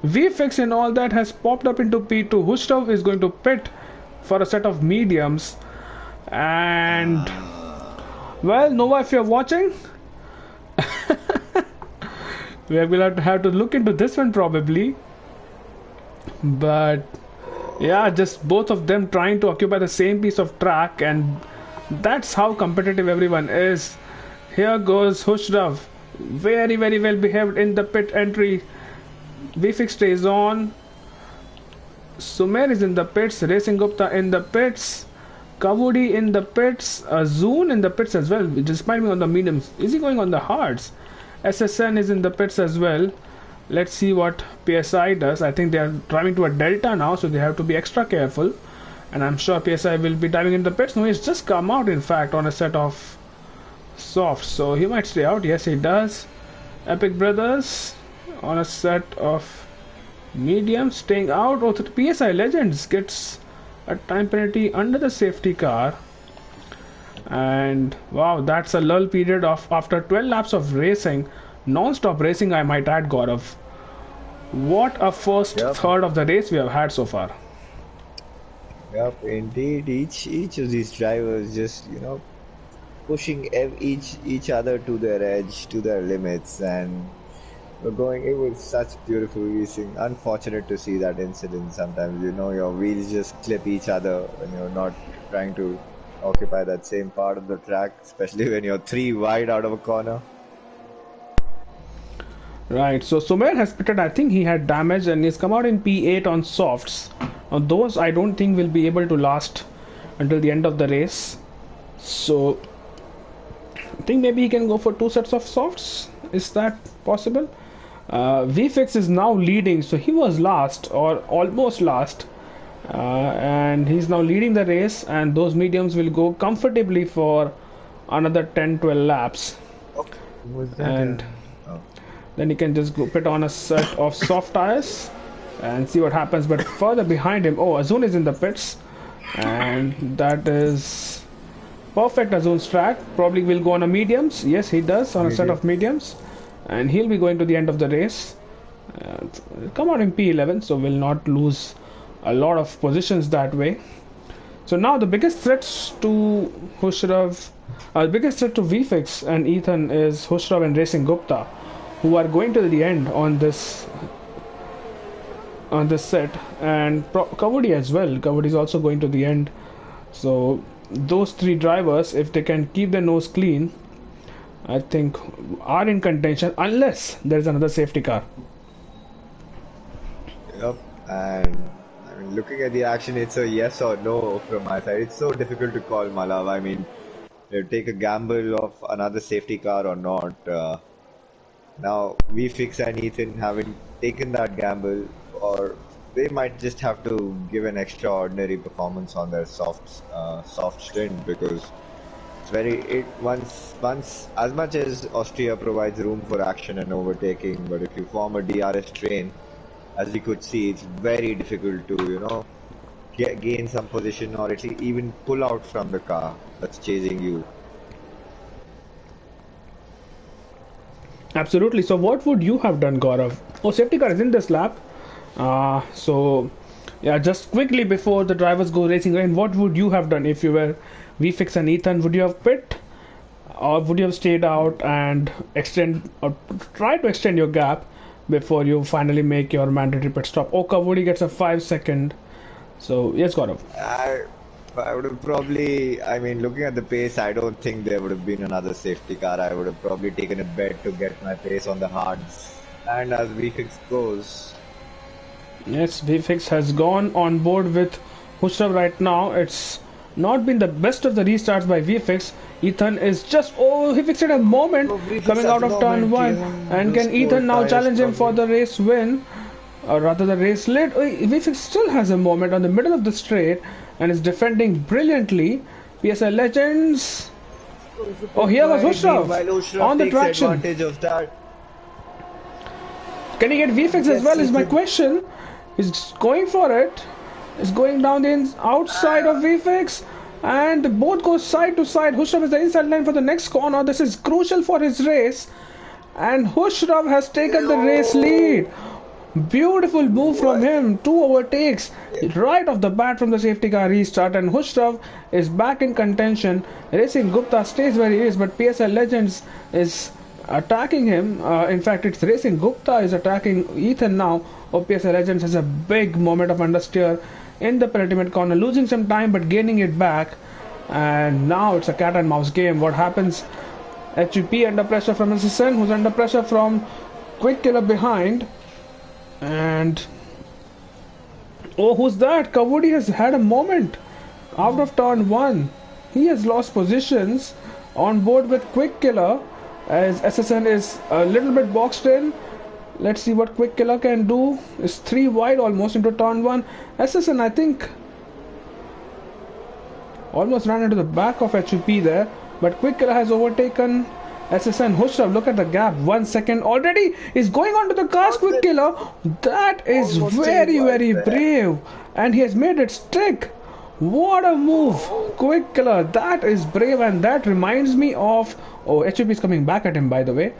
VFix and all that has popped up into P2. Hushrav is going to pit for a set of mediums. And well, Nova, if you're watching, we will have to look into this one probably. But yeah, just both of them trying to occupy the same piece of track, and that's how competitive everyone is. Here goes Hushrav, very well behaved in the pit entry. VFix stays on. Sumer is in the pits, Racing Gupta in the pits, Kavudi in the pits, Azun in the pits as well. Just might be on the mediums. Is he going on the hards? SSN is in the pits as well. Let's see what PSI does. I think they are driving to a delta now, so they have to be extra careful. And I'm sure PSI will be diving in the pits. No, he's just come out, in fact, on a set of softs. So he might stay out. Yes, he does. Epic Brothers on a set of mediums, staying out. Oh, the PSI Legends gets a time penalty under the safety car. And wow, that's a lull period of after 12 laps of racing, non-stop racing, I might add, Gaurav. What a first third of the race we have had so far. Yep, indeed. Each of these drivers just, you know, pushing each other to their edge, to their limits, and we're going. It was such beautiful racing. Unfortunate to see that incident sometimes. You know, your wheels just clip each other when you're not trying to occupy that same part of the track, especially when you're 3 wide out of a corner. Right, so Sumer has pitted. I think he had damage and he's come out in P8 on softs. Now those I don't think will be able to last until the end of the race. So I think maybe he can go for 2 sets of softs. Is that possible? VFix is now leading, so he was last or almost last. And he's now leading the race, and those mediums will go comfortably for another 10-12 laps. And then he can just go put on a set of soft tires and see what happens. But further behind him, oh, Azun is in the pits, and that is perfect. Azun's track probably will go on a mediums. Yes, he does, on a set of mediums, and he'll be going to the end of the race. Come out in P11, so will not lose a lot of positions that way. So now the biggest threats to Hushrav, biggest threat to VFix and Ethan is Hushrav and Racing Gupta, who are going to the end on this set, and Kavudi as well. Kavudi is also going to the end. So those 3 drivers, if they can keep their nose clean, I think are in contention, unless there's another safety car. Yep, and I mean, looking at the action, it's a yes or no from my side. It's so difficult to call, Malav. I mean, you take a gamble of another safety car or not. Now, VFix and Ethan haven't taken that gamble, or they might just have to give an extraordinary performance on their soft stint, because It's very once as much as Austria provides room for action and overtaking, but if you form a DRS train, as we could see, it's very difficult to gain some position or at least even pull out from the car that's chasing you. Absolutely. So what would you have done, Gaurav? Oh, safety car is in this lap. So yeah, just quickly before the drivers go racing rain, what would you have done if you were VFix and Ethan? Would you have pit, or would you have stayed out and extend or try to extend your gap before you finally make your mandatory pit stop? Oh, Kavodi gets a 5 second. So yes, Gaurav. I would have probably, I mean, looking at the pace, I don't think there would have been another safety car. I would have probably taken a bet to get my pace on the hards. And as VFix goes. Yes, VFix has gone on board with Hushrav right now. It's not been the best of the restarts by VFX. Ethan is just, oh, he fixed it a moment coming out of turn 1. And can Ethan now challenge him for the race win? Or rather the race lead. VFX still has a moment on the middle of the straight and is defending brilliantly. PSI Legends. Oh, here was Hushrav on the traction. Of that. Can he get VFX as well is my question. He's going for it. He's going down the outside of VFX. And both go side to side. Hushrav is the inside line for the next corner. This is crucial for his race. And Hushrav has taken the race lead. Beautiful move from him. 2 overtakes right off the bat from the safety car restart. And Hushrav is back in contention. Racing Gupta stays where he is. But PSI Legends is attacking him. In fact, it's Racing Gupta is attacking Ethan now. PSI Legends has a big moment of understeer in the penultimate corner, losing some time but gaining it back. And now it's a cat and mouse game. What happens? HUP under pressure from SSN, who's under pressure from Quick Killer behind. And oh, who's that? Kavodi has had a moment out of turn 1. He has lost positions on board with Quick Killer as SSN is a little bit boxed in. Let's see what Quick Killer can do. It's 3 wide almost into turn 1. SSN, I think, almost ran into the back of HUP there. But Quick Killer has overtaken SSN. Hushrav, look at the gap. 1 second already. He's going onto the cars. Quick Killer. That is very, very brave. And he has made it stick. What a move. Quick Killer. That is brave. And that reminds me of... Oh, HUP is coming back at him, by the way.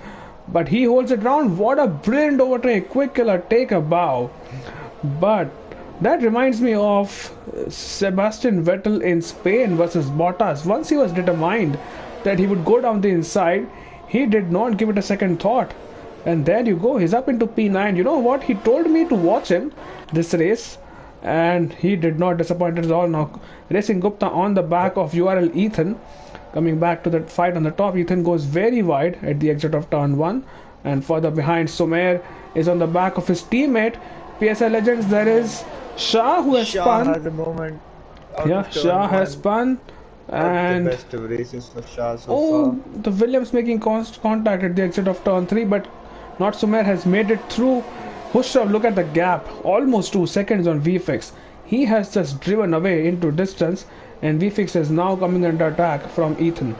But he holds it round. What a brilliant overtake. Quick Killer, take a bow. But that reminds me of Sebastian Vettel in Spain versus Bottas. Once he was determined that he would go down the inside, he did not give it a second thought. And there you go. He's up into P9. You know what? He told me to watch him this race. And he did not disappoint at all. Now, Racing Gupta on the back of URL Ethan. Coming back to that fight on the top, Ethan goes very wide at the exit of turn 1. And further behind, Sumer is on the back of his teammate. PSI Legends, there is Shah who has spun. Shah has a moment. Yeah, Shah has spun. And the best of races for Shah so far. The Williams making contact at the exit of turn 3, but not Sumer has made it through. Hushrav, look at the gap. Almost 2 seconds on VFX. He has just driven away into distance. And VFX is now coming under attack from Ethan.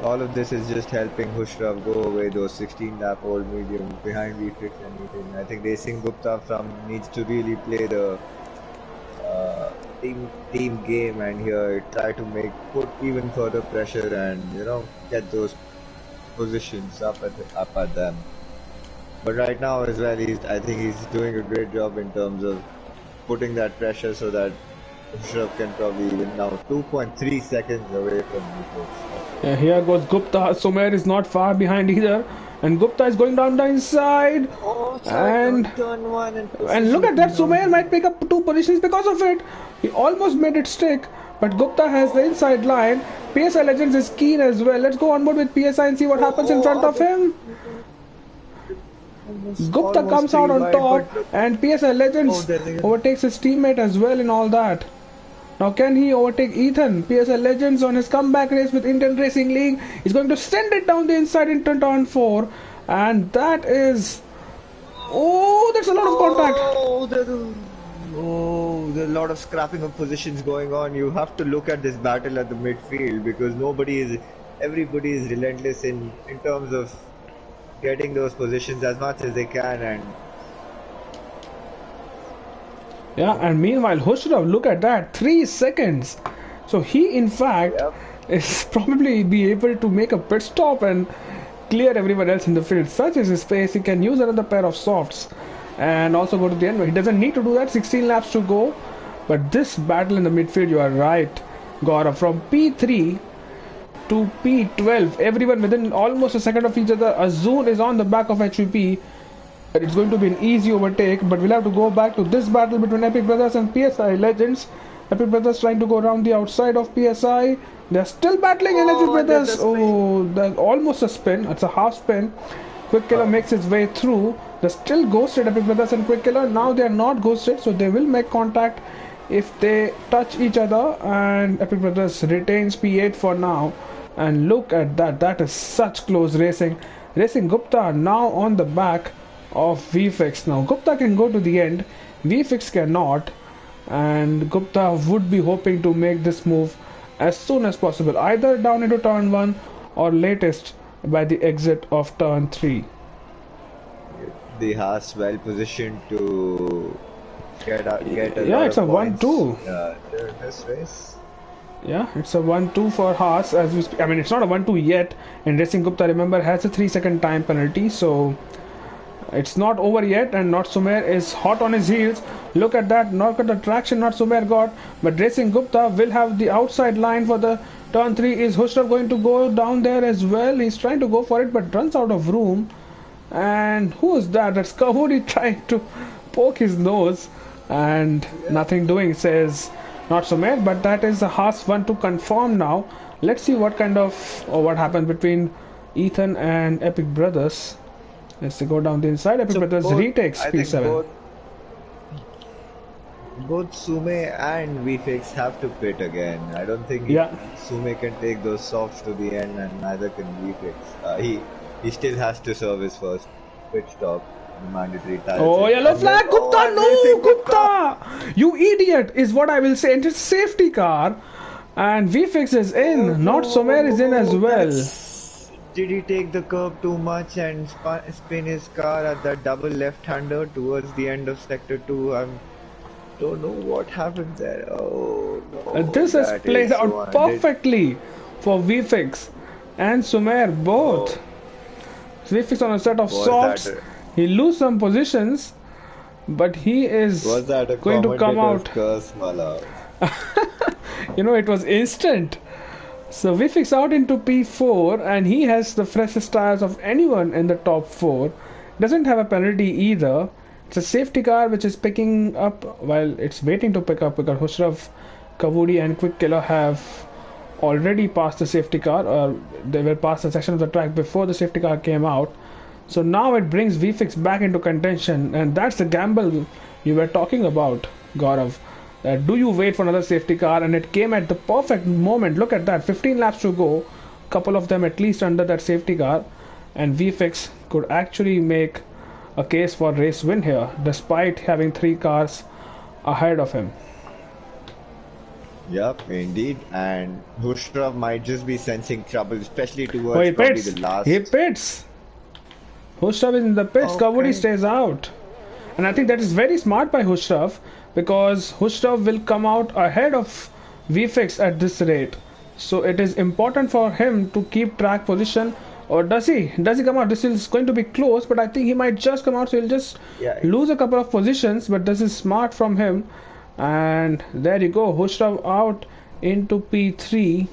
All of this is just helping Hushrav go away those 16 lap old mediums behind VFX and Ethan. I think Racing Gupta needs to really play the team game and here try to put even further pressure and get those positions up at them. But right now as well, I think he's doing a great job in terms of putting that pressure so that Hushrav can probably win now 2.3 seconds away from VFX. Yeah, here goes Gupta. Sumer is not far behind either. And Gupta is going down the inside. And look at that. Sumer might pick up 2 positions because of it. He almost made it stick. But Gupta has the inside line. PSI Legends is keen as well. Let's go on board with PSI and see what happens in front of him. Gupta comes out on top. And PSI Legends overtakes his teammate as well in all that. Now can he overtake Ethan? PSI Legends on his comeback race with Indian Racing League is going to send it down the inside into turn 4. And that is... Oh, there's a lot of contact. Oh, there's a lot of scrapping of positions going on. You have to look at this battle at the midfield because everybody is relentless in terms of getting those positions as much as they can. And Yeah, and meanwhile, Hushrov, look at that, 3 seconds. So he, in fact, yep, is probably be able to make a pit stop and clear everyone else in the field. Such is his pace. He can use another pair of softs and also go to the end. But he doesn't need to do that. 16 laps to go. But this battle in the midfield, you are right, Gaurav. From P3 to P12, everyone within almost a second of each other. Azun is on the back of HVP. It's going to be an easy overtake, but we'll have to go back to this battle between Epic Brothers and PSI Legends. Epic Brothers trying to go around the outside of PSI. They're still battling in Epic Brothers. Oh, that's almost a spin. It's a half spin. Quick Killer makes his way through. They're still ghosted, Epic Brothers and Quick Killer. Now they're not ghosted, so they will make contact if they touch each other. And Epic Brothers retains P8 for now. And look at that. That is such close racing. Racing Gupta now on the back of VFX. Now Gupta can go to the end, VFX cannot, and Gupta would be hoping to make this move as soon as possible, either down into turn 1 or latest by the exit of turn 3. the Haas well positioned to get a yeah, lot it's of a points, 1-2 during this race. Yeah, it's a 1-2 for Haas as we speak. I mean, it's not a 1-2 yet, and Racing Gupta, remember, has a 3-second time penalty, so it's not over yet, and Not Sumer is hot on his heels. Look at that, not at the traction Not Sumer got, but Racing Gupta will have the outside line for the turn 3. Is Hushraf going to go down there as well? He's trying to go for it, but runs out of room. And who is that? That's Kahuri trying to poke his nose, and nothing doing, says Not Sumer, but that is a Haas one to confirm now. Let's see what kind of, or what happened between Ethan and Epic Brothers. Let's go down the inside. Epic Brothers retakes P7. Both Sume and VFX have to pit again. I don't think Sume can take those softs to the end, and neither can VFX. He still has to serve his first pit stop. Mandatory tire. Oh, yellow flag! Gupta, no! Gupta! You idiot! Is what I will say. And it's safety car. And VFX is in. Not Somer is in as well. Did he take the curb too much and spin his car at that double left-hander towards the end of sector 2? I don't know what happened there. Oh no. This has played out perfectly for VFX and Sumer both. VFX on a set of softs. He lose some positions, but he is going to come out. Curse, you know, it was instant. So VFX out into P4, and he has the freshest tires of anyone in the top 4. Doesn't have a penalty either. It's a safety car which is picking up while it's waiting to pick up, because Hushraf, Kavudi and Quick Killer have already passed the safety car, or they were past the section of the track before the safety car came out. So now it brings VFX back into contention, and that's the gamble you were talking about, Gaurav. Do you wait for another safety car? And it came at the perfect moment. Look at that, 15 laps to go, couple of them at least under that safety car, and VFX could actually make a case for race win here, despite having 3 cars ahead of him. Yep, indeed. And Hushraf might just be sensing trouble, especially towards probably the last. He pits. Hushraf is in the pits. Okay. Kavudi stays out, and I think that is very smart by Hushraf, because Hushraf will come out ahead of VFX at this rate. So it is important for him to keep track position. Or does he? Does he come out? This is going to be close, but I think he might just come out. So he'll just lose a couple of positions. But this is smart from him. And there you go. Hushraf out into P3.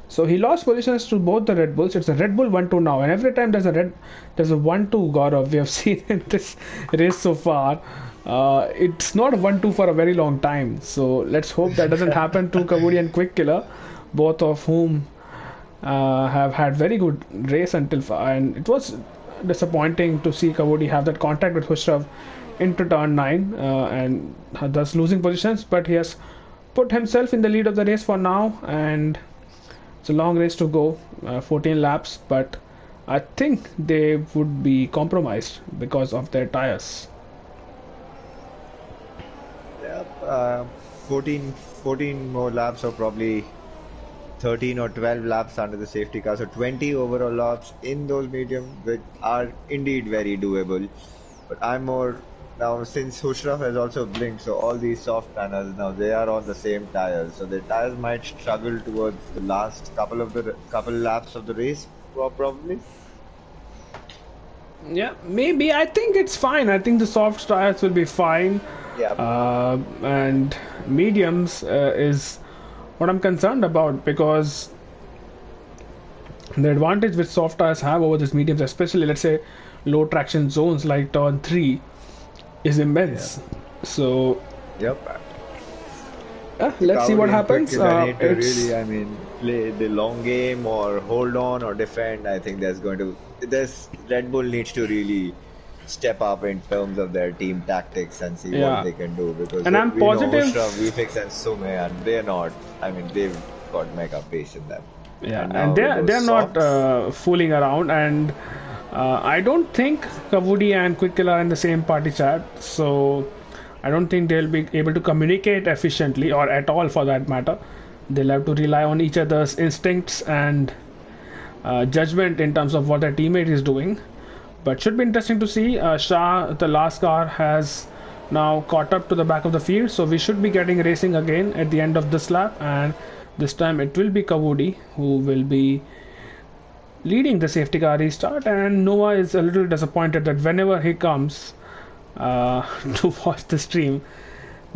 So he lost positions to both the Red Bulls. It's a Red Bull 1-2 now, and every time there's a 1-2, Gaurav, we have seen in this race so far. It's not a 1-2 for a very long time. So let's hope that doesn't happen to Kavudi and Quick Killer, both of whom have had very good race until and it was disappointing to see Kavudi have that contact with Hushraf into turn 9 and thus losing positions. But he has put himself in the lead of the race for now, and it's a long race to go, 14 laps, but I think they would be compromised because of their tires. Yeah, uh, 14 more laps, or probably 13 or 12 laps under the safety car. So 20 overall laps in those medium, which are indeed very doable. But I'm more now, since Hushraf has also blinked, so all these soft panels now they are on the same tires. So the tires might struggle towards the last couple laps of the race, probably. Yeah, maybe. I think it's fine. I think the soft tires will be fine. Yeah. And mediums is what I'm concerned about, because the advantage which soft tires have over these mediums, especially let's say low traction zones like turn 3, is immense. So Yep. let's see what happens. Need to really, I mean, play the long game or hold on or defend. I think this Red Bull needs to really step up in terms of their team tactics and see what they can do, because and I'm positive know VFX and Sume, and they're not. I mean, they've got mega pace in them. Yeah, and they're not fooling around, and I don't think Kavudi and Quickkill are in the same party chat, so I don't think they'll be able to communicate efficiently, or at all for that matter. They'll have to rely on each other's instincts and judgment in terms of what their teammate is doing. But should be interesting to see. Shah, the last car, has now caught up to the back of the field, so we should be getting racing again at the end of this lap, and this time it will be Kavudi who will be leading the safety car restart. And Noah is a little disappointed that whenever he comes to watch the stream,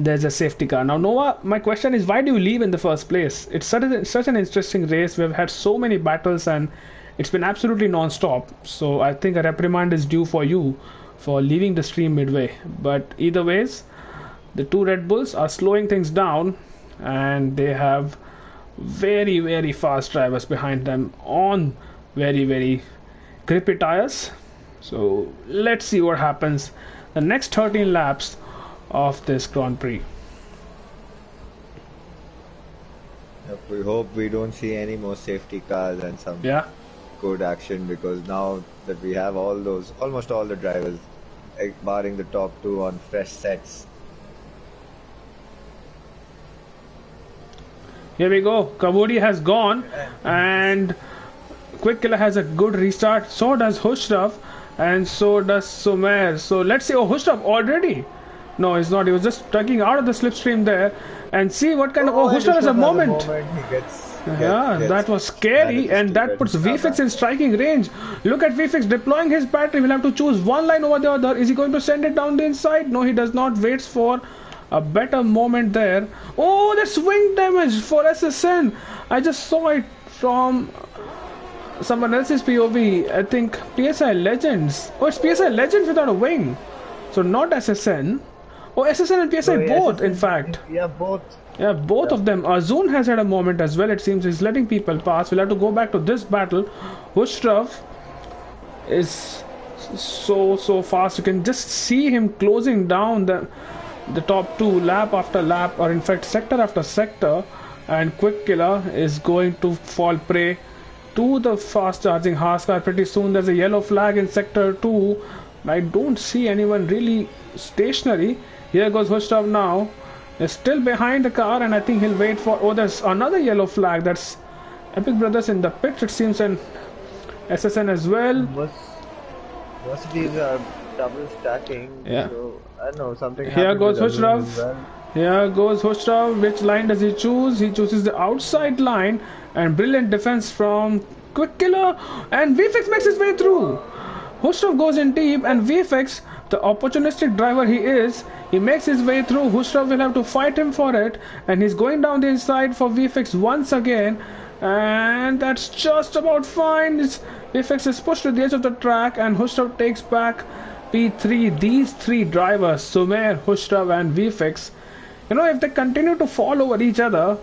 there's a safety car. Now, Noah, my question is, why do you leave in the first place? It's such an interesting race. We've had so many battles and it's been absolutely non-stop. So I think a reprimand is due for you for leaving the stream midway. But either ways, the two Red Bulls are slowing things down, and they have very, very fast drivers behind them on very, very grippy tires. So let's see what happens the next 13 laps of this Grand Prix. We hope we don't see any more safety cars and some good action, because now that we have almost all the drivers, barring the top two, on fresh sets. Here we go. Kavudi has gone, and Quickkill has a good restart. So does Hushraf, and so does Sumer. So let's see. Oh, Hushraf already. No, he's not. He was just tugging out of the slipstream there, and see what kind of. Oh, Hushraf has a moment. That was scary, and that puts VFX in striking range. Look at VFX deploying his battery. We'll have to choose one line over the other. Is he going to send it down the inside? No, he does not. Waits for a better moment there. Oh, the swing damage for SSN. I just saw it from someone else's POV. I think PSI Legends. Oh, it's PSI Legends without a wing. So not SSN. Oh, SSN and PSI both, in fact. Yeah, both. Yeah, both of them. Azun has had a moment as well. It seems he's letting people pass. We'll have to go back to this battle. Hushraf is so fast. You can just see him closing down the top two lap after lap, or in fact sector after sector. And Quickkill is going to fall prey to the fast charging Haas car pretty soon. There's a yellow flag in sector 2. I don't see anyone really stationary. Here goes Hushraf now. Is still behind the car, and I think he'll wait for. Oh, there's another yellow flag. That's Epic Brothers in the pits, it seems, and SSN as well. Most of these are double stacking. Yeah. So, I don't know, something. Here goes Hushraf. Here goes Hushraf. Which line does he choose? He chooses the outside line, and brilliant defense from Quickkill, and VFX makes his way through. Hushraf goes in deep, and VFX, the opportunistic driver he is, he makes his way through. Hushraf will have to fight him for it, and he's going down the inside for VFX once again, and that's just about fine. VFX is pushed to the edge of the track, and Hushraf takes back P3. These three drivers, Sumer, Hushraf and VFX, if they continue to fall over each other,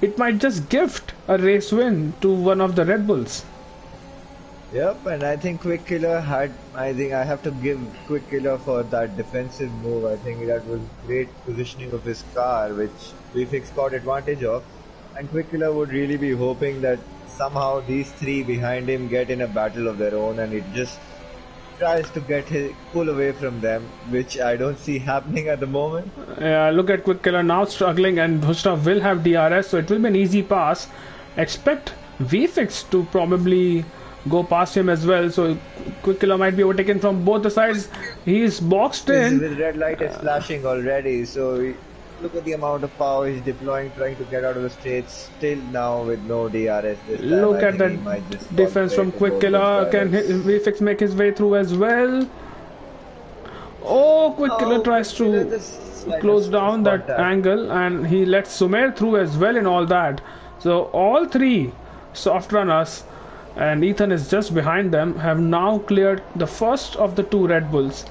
it might just gift a race win to one of the Red Bulls. Yep, and I think Quickkill had. I think I have to give Quickkill for that defensive move. I think that was great positioning of his car, which VFX got advantage of. And Quickkill would really be hoping that somehow these three behind him get in a battle of their own, and it just tries to get his pull away from them, which I don't see happening at the moment. Look at Quick Killer now struggling, and Bhushra will have DRS, so it will be an easy pass. Expect VFix to probably go past him as well, so Quick Killer might be overtaken from both the sides. He's boxed in. His red light is flashing already, so look at the amount of power he's deploying, trying to get out of the straight. Still now with no DRS this time. Look at that defense from Quick Killer. Can VFix make his way through as well? Oh, Quick Killer tries to close down that angle, and he lets Sumer through as well in all that. So all three soft runners, and Ethan is just behind them, have now cleared the first of the two Red Bulls.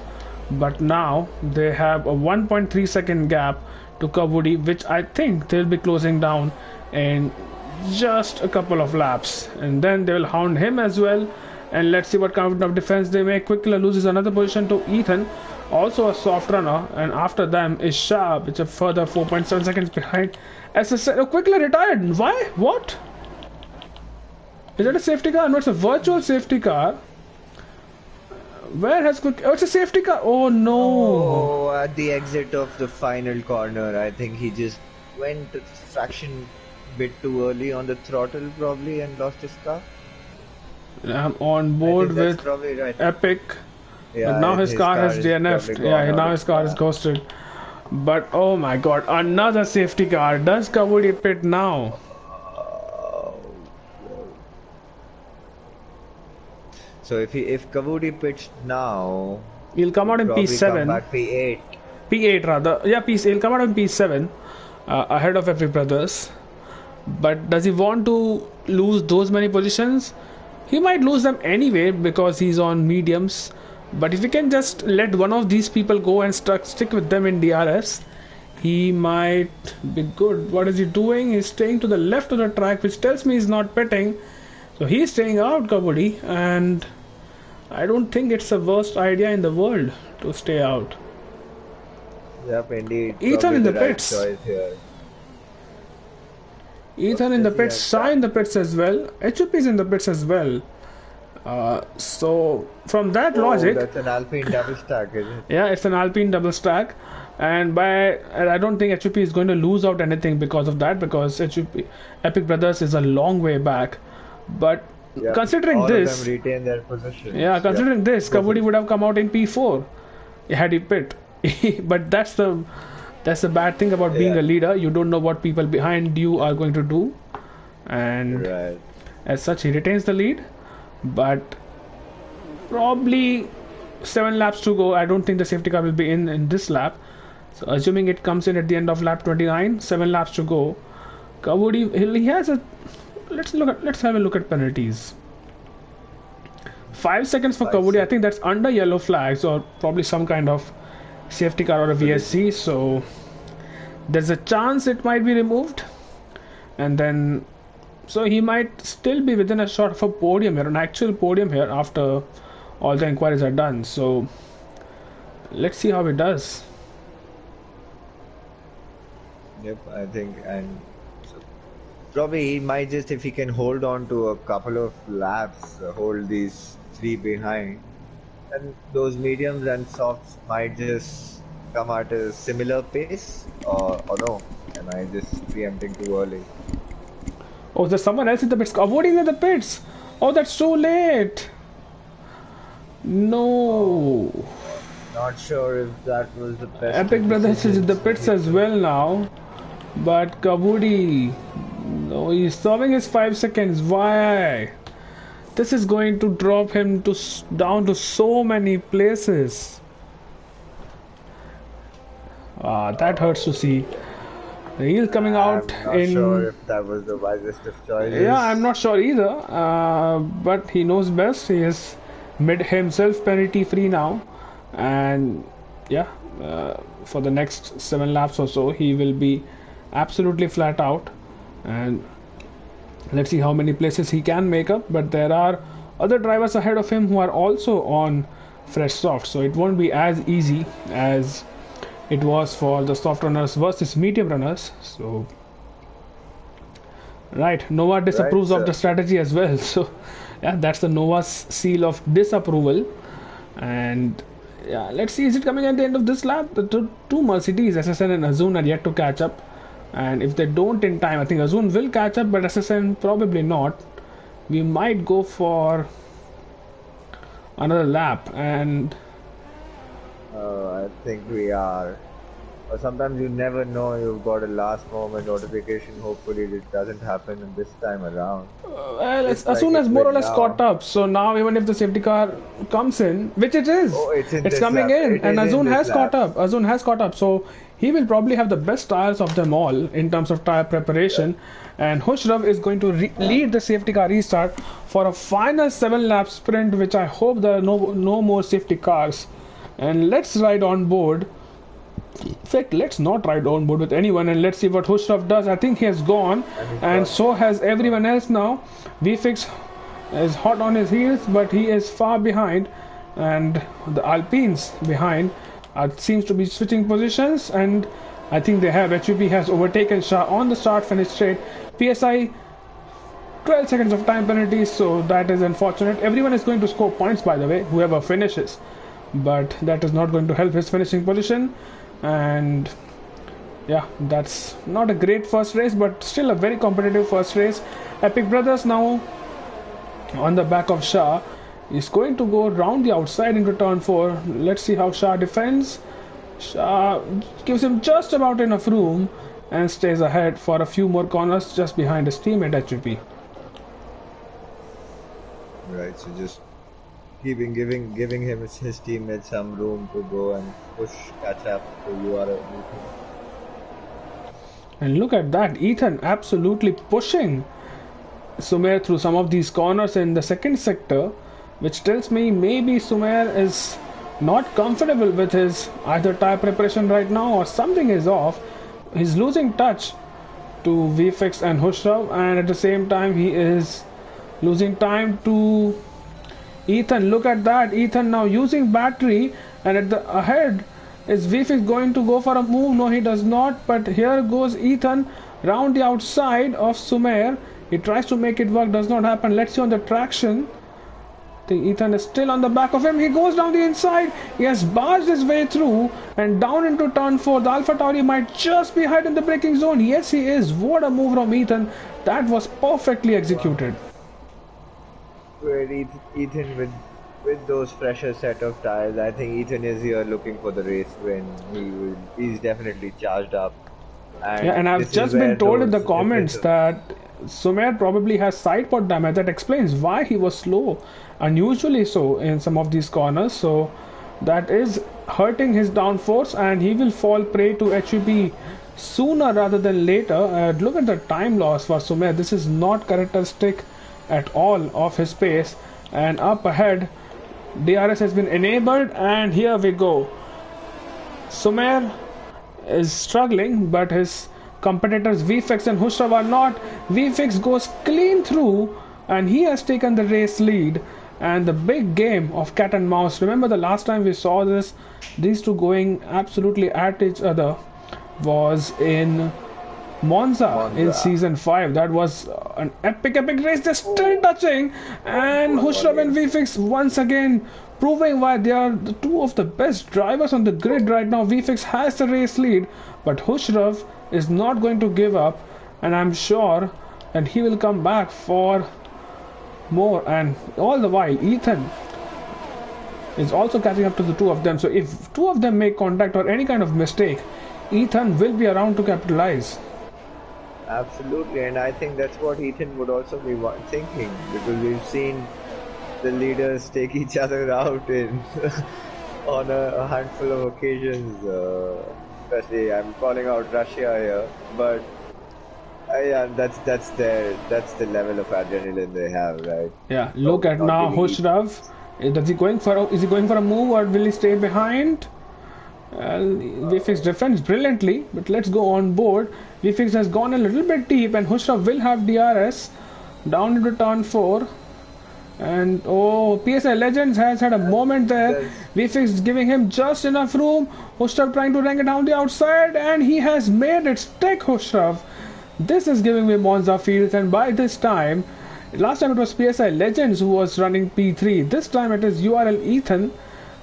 But now they have a 1.3 second gap to Kabudi, which I think they'll be closing down in just a couple of laps, and then they will hound him as well. And let's see what kind of defense they make. Quick Killer loses another position to Ethan, also a soft runner, and after them is Sharp, which is a further 4.7 seconds behind. As I said, Quick Killer retired. Why? What? Is that a safety car? No, it's a virtual safety car. Where has Quick... Oh, it's a safety car. Oh, no. Oh, at the exit of the final corner, I think he just went a fraction bit too early on the throttle probably and lost his car. I'm on board with right. Epic. Yeah, but now his car has DNF'd. Yeah, now his car is ghosted. But oh my god, another safety car. Does Kabudi pit now? So if Kabudi pits now, he'll come out in P7. Come back P8. P8 rather. Yeah, he'll come out in P7 ahead of Epic Brothers. But does he want to lose those many positions? He might lose them anyway because he's on mediums. But if he can just let one of these people go and stick with them in DRS, he might be good. What is he doing? He's staying to the left of the track, which tells me he's not pitting. So he's staying out, Kabudi, and I don't think it's the worst idea in the world to stay out. Yep, indeed. Ethan in the pits. Ethan in the pits, Sai in the pits as well, HUP is in the pits as well. So from that logic, that's an Alpine double stack, is it? Yeah, it's an Alpine double stack, and I don't think HUP is going to lose out anything because of that, because HUP Epic Brothers is a long way back. But considering this, of them retain their position. Yeah, considering this, Kabudi would have come out in P4 had he pit. But that's the bad thing about being a leader. You don't know what people behind you are going to do, and as such, he retains the lead. But probably 7 laps to go. I don't think the safety car will be in this lap. So assuming it comes in at the end of lap 29, 7 laps to go. Kabudi, he has a. Let's have a look at penalties. 5 seconds for Kabudi. I think that's under yellow flags or probably some kind of safety car or a VSC. So there's a chance it might be removed, and then. So he might still be within a shot of a podium here, an actual podium here after all the inquiries are done. So let's see how he does. Yep, I think, and so probably he might just, if he can hold on to a couple of laps, hold these 3 behind, and those mediums and softs might just come at a similar pace, or no, am I just preempting too early? Oh, there's someone else in the pits. Avoiding in the pits. Oh, that's so late. No. Not sure if that was the best. Epic Brothers is in the pits as well now. But Kabudi, no, he's serving his 5 seconds. Why? This is going to drop him down to so many places. That hurts to see. He's coming out I'm not sure if that was the wisest of choices. Yeah, I'm not sure either. But he knows best. He has made himself penalty free now, and yeah, for the next 7 laps or so, he will be absolutely flat out. And let's see how many places he can make up. But there are other drivers ahead of him who are also on fresh soft, so it won't be as easy as it was for the soft runners versus medium runners. So right, Nova disapproves of the strategy as well. So yeah, that's the Nova's seal of disapproval. And yeah, let's see, is it coming at the end of this lap? The two Mercedes, SSN and Azun, are yet to catch up. And if they don't in time, I think Azun will catch up, but SSN probably not. We might go for another lap. And I think we are. Or sometimes you never know, you've got a last moment notification. Hopefully it doesn't happen this time around. well, Just as like soon it as more or will less now. caught up. So now even if the safety car comes in, which it is, Oh, it's in it's this coming lap. in, It and is in Azun this has caught lap. up. Azun has caught up. So he will probably have the best tires of them all in terms of tire preparation. And Hushrav is going to lead the safety car restart for a final 7-lap sprint, which I hope there are no more safety cars. And let's ride on board. In fact, let's not ride on board with anyone and let's see what Hushrav does. I think he has gone, and so has everyone else now. VFix is hot on his heels, but he is far behind, and the Alpines behind seems to be switching positions, and I think they have. HUB has overtaken Shah on the start-finish straight. PSI 12 seconds of time penalty, so that is unfortunate. Everyone is going to score points, by the way, whoever finishes, but that is not going to help his finishing position. And yeah, that's not a great first race, but still a very competitive first race. Epic Brothers now on the back of Shah is going to go round the outside into turn 4. Let's see how Shah defends. Shah gives him just about enough room and stays ahead for a few more corners just behind his teammate HVP. Right, so just giving him his teammates some room to go and push, catch up to URL. And look at that, Ethan absolutely pushing Sumer through some of these corners in the second sector, which tells me maybe Sumer is not comfortable with his either tire preparation right now or something is off. He's losing touch to VFX and Hushrav, and at the same time he is losing time to Ethan. Look at that, Ethan now using battery, and at the ahead is VFX going to go for a move. No, he does not, but here goes Ethan round the outside of Sumer. He tries to make it work, does not happen. Let's see on the traction. I think Ethan is still on the back of him. He goes down the inside. He has barged his way through and down into turn 4. The Alpha Tauri might just be hiding in the braking zone. Yes, he is. What a move from Ethan. That was perfectly executed. Where Ethan with those fresher set of tires, I think Ethan is here looking for the race win. He's definitely charged up. And I've just been told in the comments that Sumer probably has side pod damage. That explains why he was slow, unusually so in some of these corners. So that is hurting his downforce, and he will fall prey to HUP sooner rather than later. Look at the time loss for Sumer. This is not characteristic at all of his pace. And up ahead, DRS has been enabled, and here we go. Sumer is struggling, but his competitors VFX and Hushrav are not. VFX goes clean through, and he has taken the race lead. And the big game of cat and mouse. Remember the last time we saw this, these two going absolutely at each other, was in Monza in season 5. That was an epic race. They're still touching, and Hushrav and VFX once again proving why they are the two of the best drivers on the grid right now. VFX has the race lead, but Hushrav is not going to give up, and I'm sure that he will come back for more. And all the while Ethan is also catching up to the two of them. So if two of them make contact or any kind of mistake, Ethan will be around to capitalize. Absolutely, and I think that's what Ethan would also be thinking, because we've seen the leaders take each other out in on a handful of occasions. Especially, I'm calling out Russia here, but yeah, that's the level of adrenaline they have, right? Yeah, look at now Hushrav. Is he going for a move, or will he stay behind? VFX defends brilliantly, but let's go on board. VFX has gone a little bit deep, and Hushrav will have DRS down into turn 4. And oh, PSI Legends has had a moment there. VFX giving him just enough room. Hushrav trying to rank it down the outside, and he has made it stick. Hushrav. This is giving me Monza feels, and by this time, last time it was PSI Legends who was running P3. This time it is URL Ethan.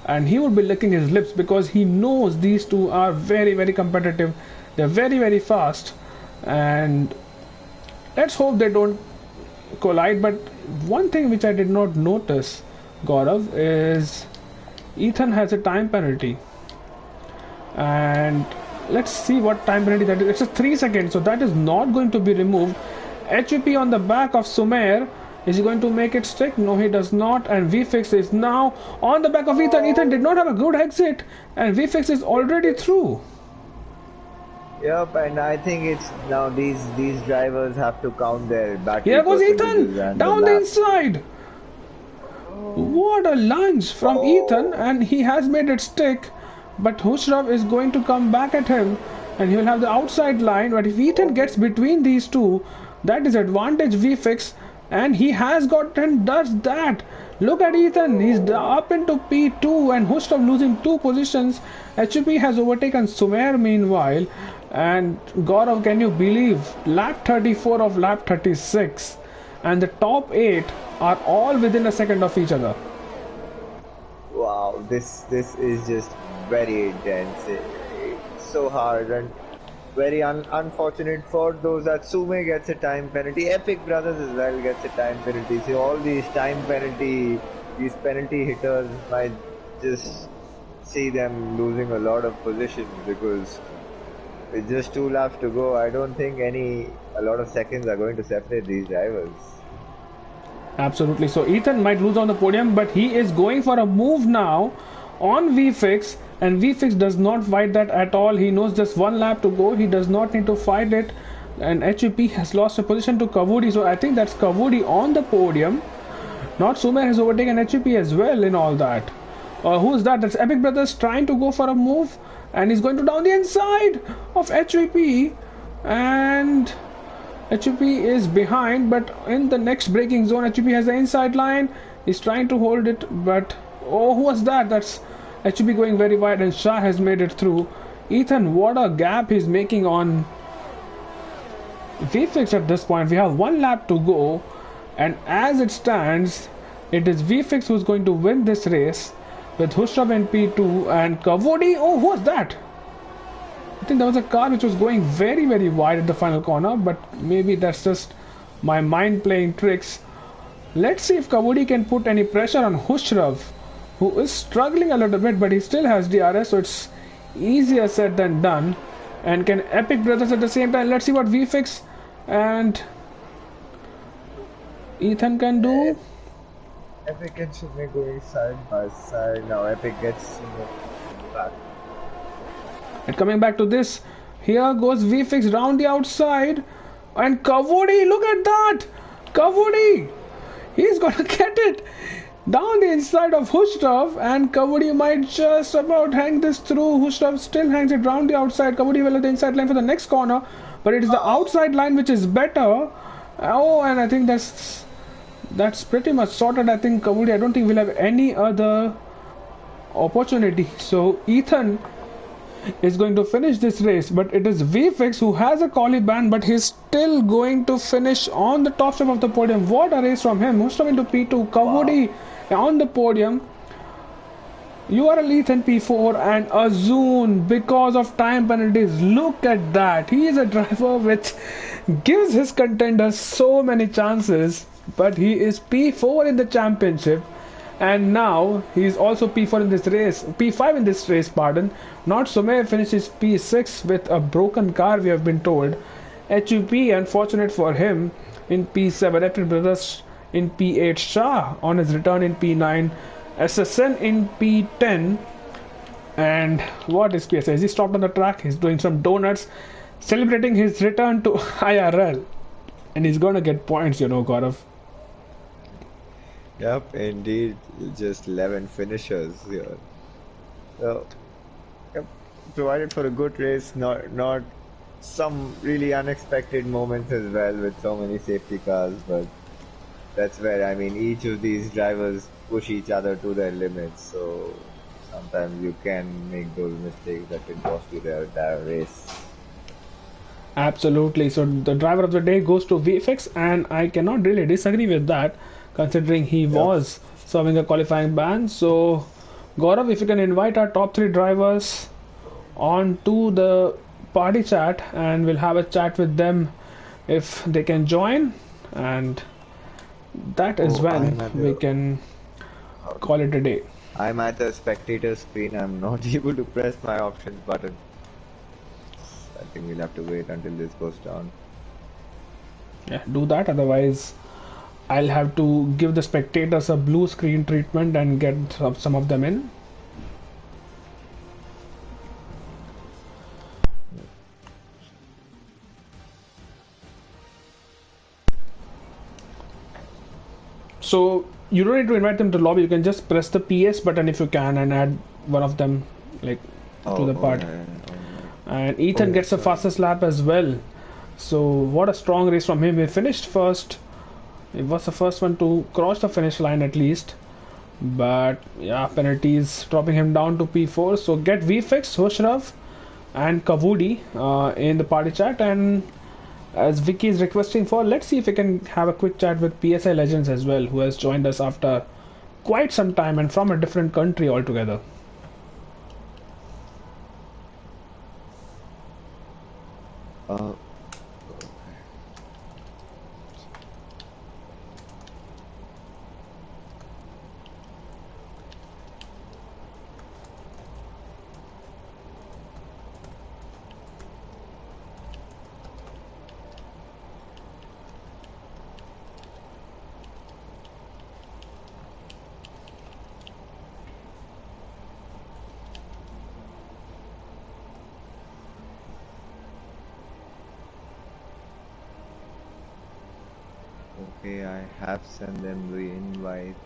and he would be licking his lips because he knows these two are very, very competitive. They're very, very fast, and let's hope they don't collide. But one thing which I did not notice, Gaurav, is Ethan has a time penalty, and let's see what time penalty that is. It's a 3 seconds, so that is not going to be removed. HUP on the back of Sumer. Is he going to make it stick? No, he does not. And VFix is now on the back of Ethan. Ethan did not have a good exit, and VFix is already through. Yep, and I think it's now these drivers have to count their battery. Here goes Ethan down the inside. What a lunge from Ethan, and he has made it stick. But Husrav is going to come back at him, and he will have the outside line. But if Ethan gets between these two, that is advantage VFix. And he has gotten does that. Look at Ethan. He's up into P2 and Husrav losing 2 positions. HUP has overtaken Sumer meanwhile. And Gaurav, can you believe? Lap 34 of lap 36. And the top 8 are all within a second of each other. Wow, this is just very intense. It's so hard and very unfortunate for those that Sume gets a time penalty. Epic Brothers as well gets a time penalty. So all these these penalty hitters might just see them losing a lot of positions because with just 2 laps to go, I don't think a lot of seconds are going to separate these drivers. Absolutely. So Ethan might lose on the podium, but he is going for a move now on VFix, and VFix does not fight that at all. He knows just 1 lap to go. He does not need to fight it, and HUP has lost a position to Kavudi. So I think that's Kavudi on the podium. Not Sumer has overtaken HUP as well in all that. Who's that? That's Epic Brothers trying to go for a move, and he's going to down the inside of HUP, and HUP is behind, but in the next braking zone, HUP has the inside line. He's trying to hold it, but oh, who was that? That's HUP going very wide, and Shah has made it through. Ethan, what a gap he's making on VFix at this point. We have 1 lap to go, and as it stands, it is VFix who's going to win this race with Husrav in P2 and Kavodi. Oh, who was that? I think there was a car which was going very, very wide at the final corner, but maybe that's just my mind playing tricks. Let's see if Kavodi can put any pressure on Husrav, who is struggling a little bit, but he still has DRS, so it's easier said than done. And can Epic Brothers at the same time? Let's see what VFix and Ethan can do. Epic and Sume going side by side. Now Epic gets back. And coming back to this, here goes VFix round the outside, and Kavodi, look at that! Kavodi! He's gonna get it down the inside of Husrav, and Kavodi might just about hang this through. Husrav still hangs it round the outside. Kavodi will have the inside line for the next corner, but it is the outside line which is better. Oh, and I think that's pretty much sorted. I think Kavodi, I don't think we'll have any other opportunity. So Ethan is going to finish this race, but it is VFX who has a quali ban, but he's still going to finish on the top step of the podium. What a race from him. Husrav into P2, Kavodi on the podium. URL Ethan P4 and Azun because of time penalties. Look at that. He is a driver which gives his contenders so many chances, but he is P4 in the championship. And now he is also P4 in this race, P5 in this race, pardon. Not Sumer finishes P6 with a broken car, we have been told. HUP, unfortunate for him, in P7. Epic Brothers in P8. Shah on his return in P9. SSN in P10. And what is PSA? Is he stopped on the track? He's doing some donuts, celebrating his return to IRL. And he's gonna get points, you know, Gaurav. Yep, indeed, just 11 finishers here. So, yep, provided for a good race, not some really unexpected moments as well with so many safety cars, but that's where, I mean, each of these drivers push each other to their limits, so sometimes you can make those mistakes that can cost you their entire race. Absolutely. So the driver of the day goes to VFX, and I cannot really disagree with that, considering he was serving a qualifying ban. So Gaurav, if you can invite our top three drivers onto the party chat, and we'll have a chat with them if they can join, and that is Oh, when we can call it a day. I'm at the spectator screen. I'm not able to press my options button. I think we'll have to wait until this goes down. Yeah, do that. Otherwise, I'll have to give the spectators a blue screen treatment and get some of them in. So you don't need to invite them to lobby. You can just press the PS button if you can and add one of them like to the part. And Ethan gets the fastest lap as well. So what a strong race from him. He finished first. He was the first one to cross the finish line at least. But yeah, penalties dropping him down to P4. So get VFix, Hushrav and Kavudi in the party chat. And as Vicky is requesting for, let's see if we can have a quick chat with PSI Legends as well, who has joined us after quite some time and from a different country altogether. Okay, I have sent them the invites.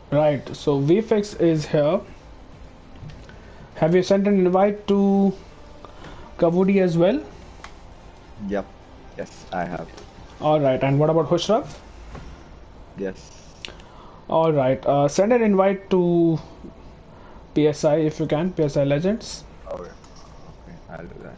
Right, so VFX is here. Have you sent an invite to Kavudi as well? Yep. Yes, I have. Alright, and what about Hushrav? Yes. Alright, send an invite to PSI if you can, PSI Legends. Okay. Okay, I'll do that.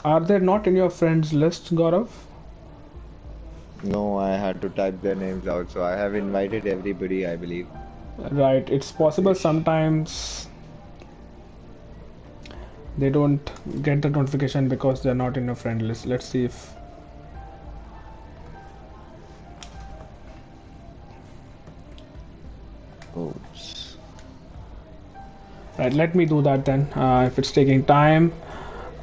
Are they not in your friends list, Gaurav? No, I had to type their names out, so I have invited everybody, I believe. Right, it's possible sometimes they don't get the notification because they're not in your friend list. Let's see if... Oops. Right, let me do that then. If it's taking time,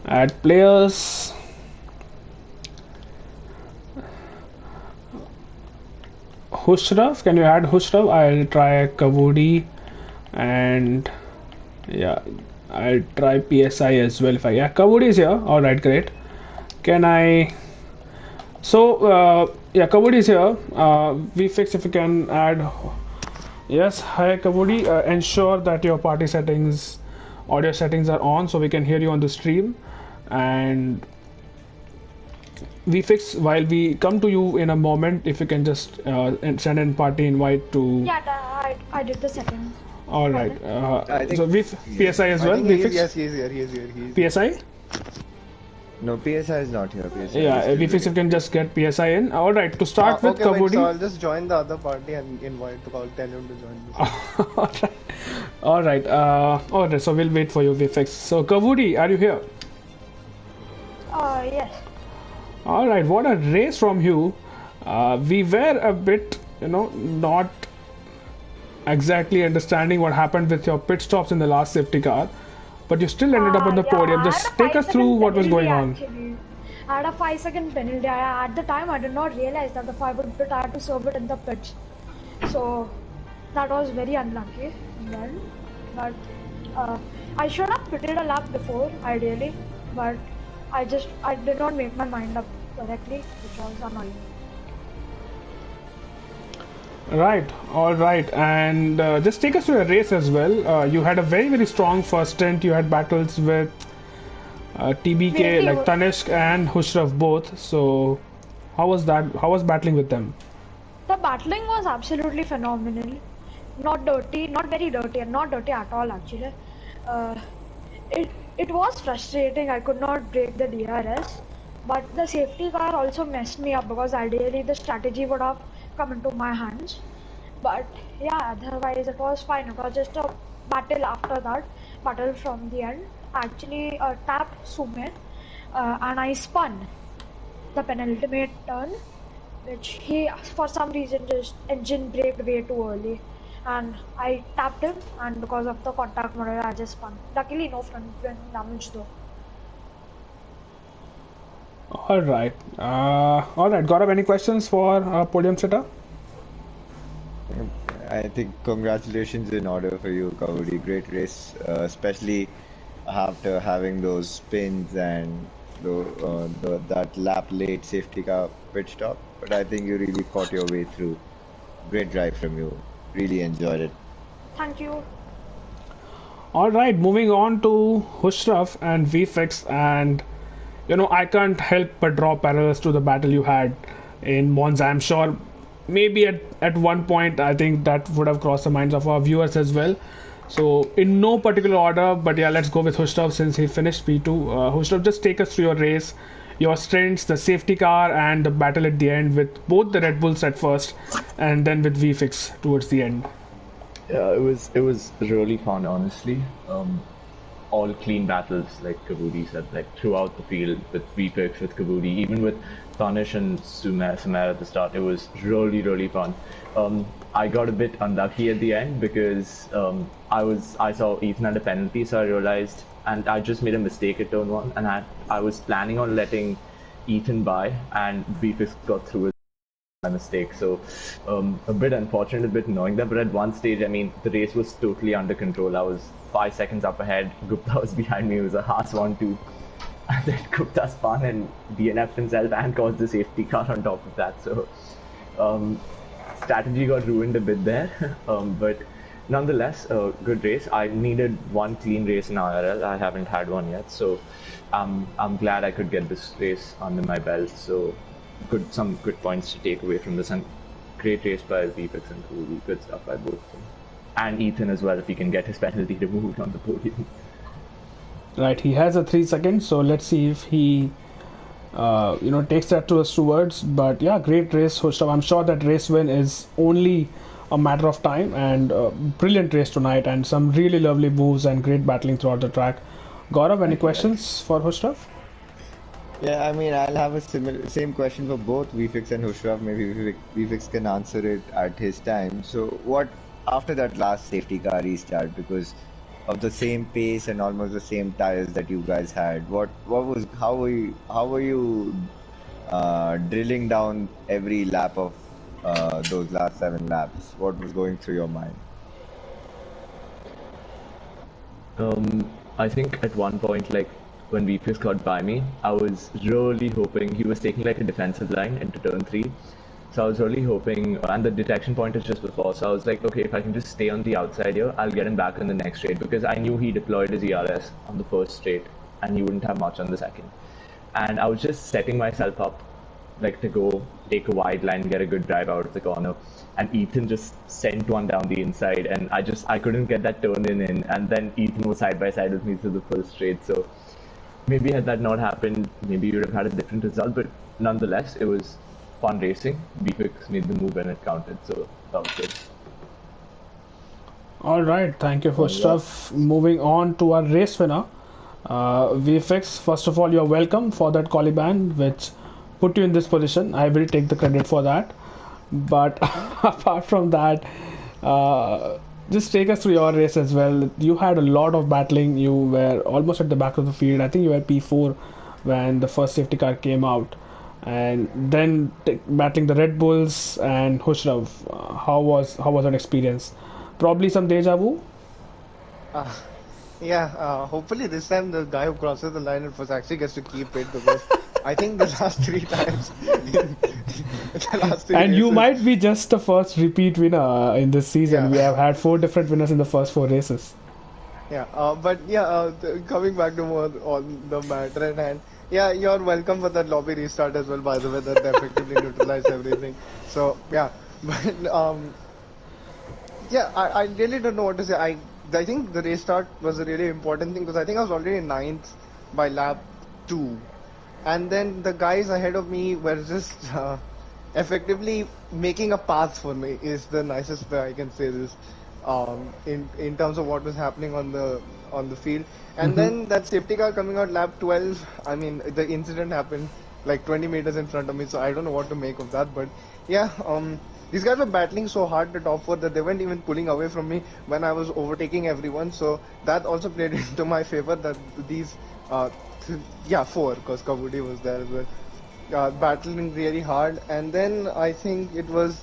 add players. Hushrav, can you add Hushrav? I'll try Kavudi, and yeah, I'll try PSI as well. If I, yeah, Kavudi is here. All right, great. Can I? So yeah, Kavudi is here. VFix, if you can add. Yes, hi Kavudi. Ensure that your party settings, audio settings are on, so we can hear you on the stream. And VFix, while we come to you in a moment, if you can just send in party invite to... Yeah, I did the settings. Alright, so PSI as well? Yes, he is here, he is here. PSI? No, PSI is not here. PSI Yeah, VFix, if you can just get PSI in. Alright, to start with Okay, Kavudi... wait, so I'll just join the other party and invite to tell him to join this. Alright, alright, so we'll wait for you, VFX. So Kavudi, are you here? Yes. Alright, what a race from you. We were a bit, not exactly understanding what happened with your pit stops in the last safety car, but you still ended up on the podium. Just take us through what was going on. I had a 5-second penalty. At the time, I did not realize that the 5 would be tired to serve it in the pitch. So that was very unlucky then. But I should have pitted a lap before, ideally. But I did not make my mind up correctly, which was annoying. Right, all right, and just take us through a race as well. You had a very strong first stint. You had battles with TBK, Really, like Tanishq and Hushraf both. So, how was that? How was battling with them? the battling was absolutely phenomenal. Not dirty, not very dirty, and not dirty at all actually. Uh, it was frustrating. I could not break the DRS, but the safety car also messed me up because ideally the strategy would have come into my hands. But yeah, otherwise it was fine. It was just a battle after that, battle from the end. Actually, tapped Sumit, and I spun the penultimate turn, which he for some reason just engine braked way too early, and I tapped him, and because of the contact model I just spun. Luckily no front wing damage though. All right. Gaurav, any questions for podium sitter? I think congratulations in order for you, Kavadi. Great race, especially after having those spins and that lap late safety car pit stop. But I think you really fought your way through. Great drive from you. Really enjoyed it. Thank you. All right, moving on to Hushraf and VFX, and I can't help but draw parallels to the battle you had in Monza. I'm sure maybe at one point I think that would have crossed the minds of our viewers as well. So in no particular order, but yeah, let's go with Hushraf since he finished P2. Hushraf, just take us through your race, your stints, the safety car, and the battle at the end with both the Red Bulls at first, and then with VFX towards the end. Yeah, it was really fun, honestly. All clean battles, like Kabudi said, like throughout the field with VFX, with Kabudi, even with Tanish and Sumer at the start. It was really fun. I got a bit unlucky at the end because I saw Ethan had a penalty, so I realized, and I just made a mistake at turn 1, and I was planning on letting Ethan by, and VFX got through it. My mistake, so a bit unfortunate, a bit annoying there, but at one stage, I mean, the race was totally under control. I was 5 seconds up ahead, Gupta was behind me, it was a Haas 1-2, and then Gupta spun and DNF'd himself and caused the safety car on top of that, so strategy got ruined a bit there, but nonetheless, a good race. I needed one clean race in IRL, I haven't had one yet, so I'm glad I could get this race under my belt, so some good points to take away from this, and great race by VFX and Cooley, good stuff by both of them. And Ethan as well, if he can get his penalty removed on the podium. Right, he has a 3 seconds, so let's see if he takes that to us towards. But yeah, great race, Hushraf. I'm sure that race win is only a matter of time, and brilliant race tonight, and some really lovely moves and great battling throughout the track. Gaurav, any questions for Hushraf? Yeah, I mean, I'll have a same question for both VFX and Hushraf. Maybe VFX can answer it at his time. So, what after that last safety car restart, because of the same pace and almost the same tires that you guys had, how were you drilling down every lap of those last 7 laps? What was going through your mind? I think at one point, like, when VFX got by me, I was really hoping he was taking like a defensive line into turn 3. So I was really hoping, and the detection point is just before, so I was like, okay, if I can just stay on the outside here, I'll get him back in the next straight, because I knew he deployed his ERS on the first straight, and he wouldn't have much on the second. And I was just setting myself up, like, to go take a wide line, get a good drive out of the corner, and Ethan just sent one down the inside, and I couldn't get that turn in, and then Ethan was side by side with me through the first straight, so maybe had that not happened, maybe you would have had a different result, but nonetheless, it was fun racing. VFX made the move and it counted, so that was good. Alright, thank you for stuff. Moving on to our race winner, VFX. First of all, you're welcome for that quali ban, which put you in this position. I will take the credit for that. But apart from that, just take us through your race as well. You had a lot of battling. You were almost at the back of the field. I think you were P4 when the first safety car came out, and then battling the Red Bulls and Hushrov. How was that experience? Probably some deja vu. Uh, yeah, hopefully this time the guy who crosses the line first actually gets to keep it because I think the last three times in the last three And you races, might be just the first repeat winner in this season. yeah, We have had 4 different winners in the first 4 races. yeah. But yeah, coming back to more on the matter at hand, yeah, you're welcome for that lobby restart as well. By the way, that effectively neutralized everything. So yeah, but yeah, I really don't know what to say. I think the restart was a really important thing because I think I was already ninth by lap 2, and then the guys ahead of me were just effectively making a path for me. Is the nicest way I can say this. In terms of what was happening on the field, and then that safety car coming out lap 12. I mean, the incident happened like 20 meters in front of me, so I don't know what to make of that. But yeah, these guys were battling so hard to top 4 that they weren't even pulling away from me when I was overtaking everyone. So that also played into my favor that these, yeah, 4 because Kabudi was there as well, battling really hard. And then I think it was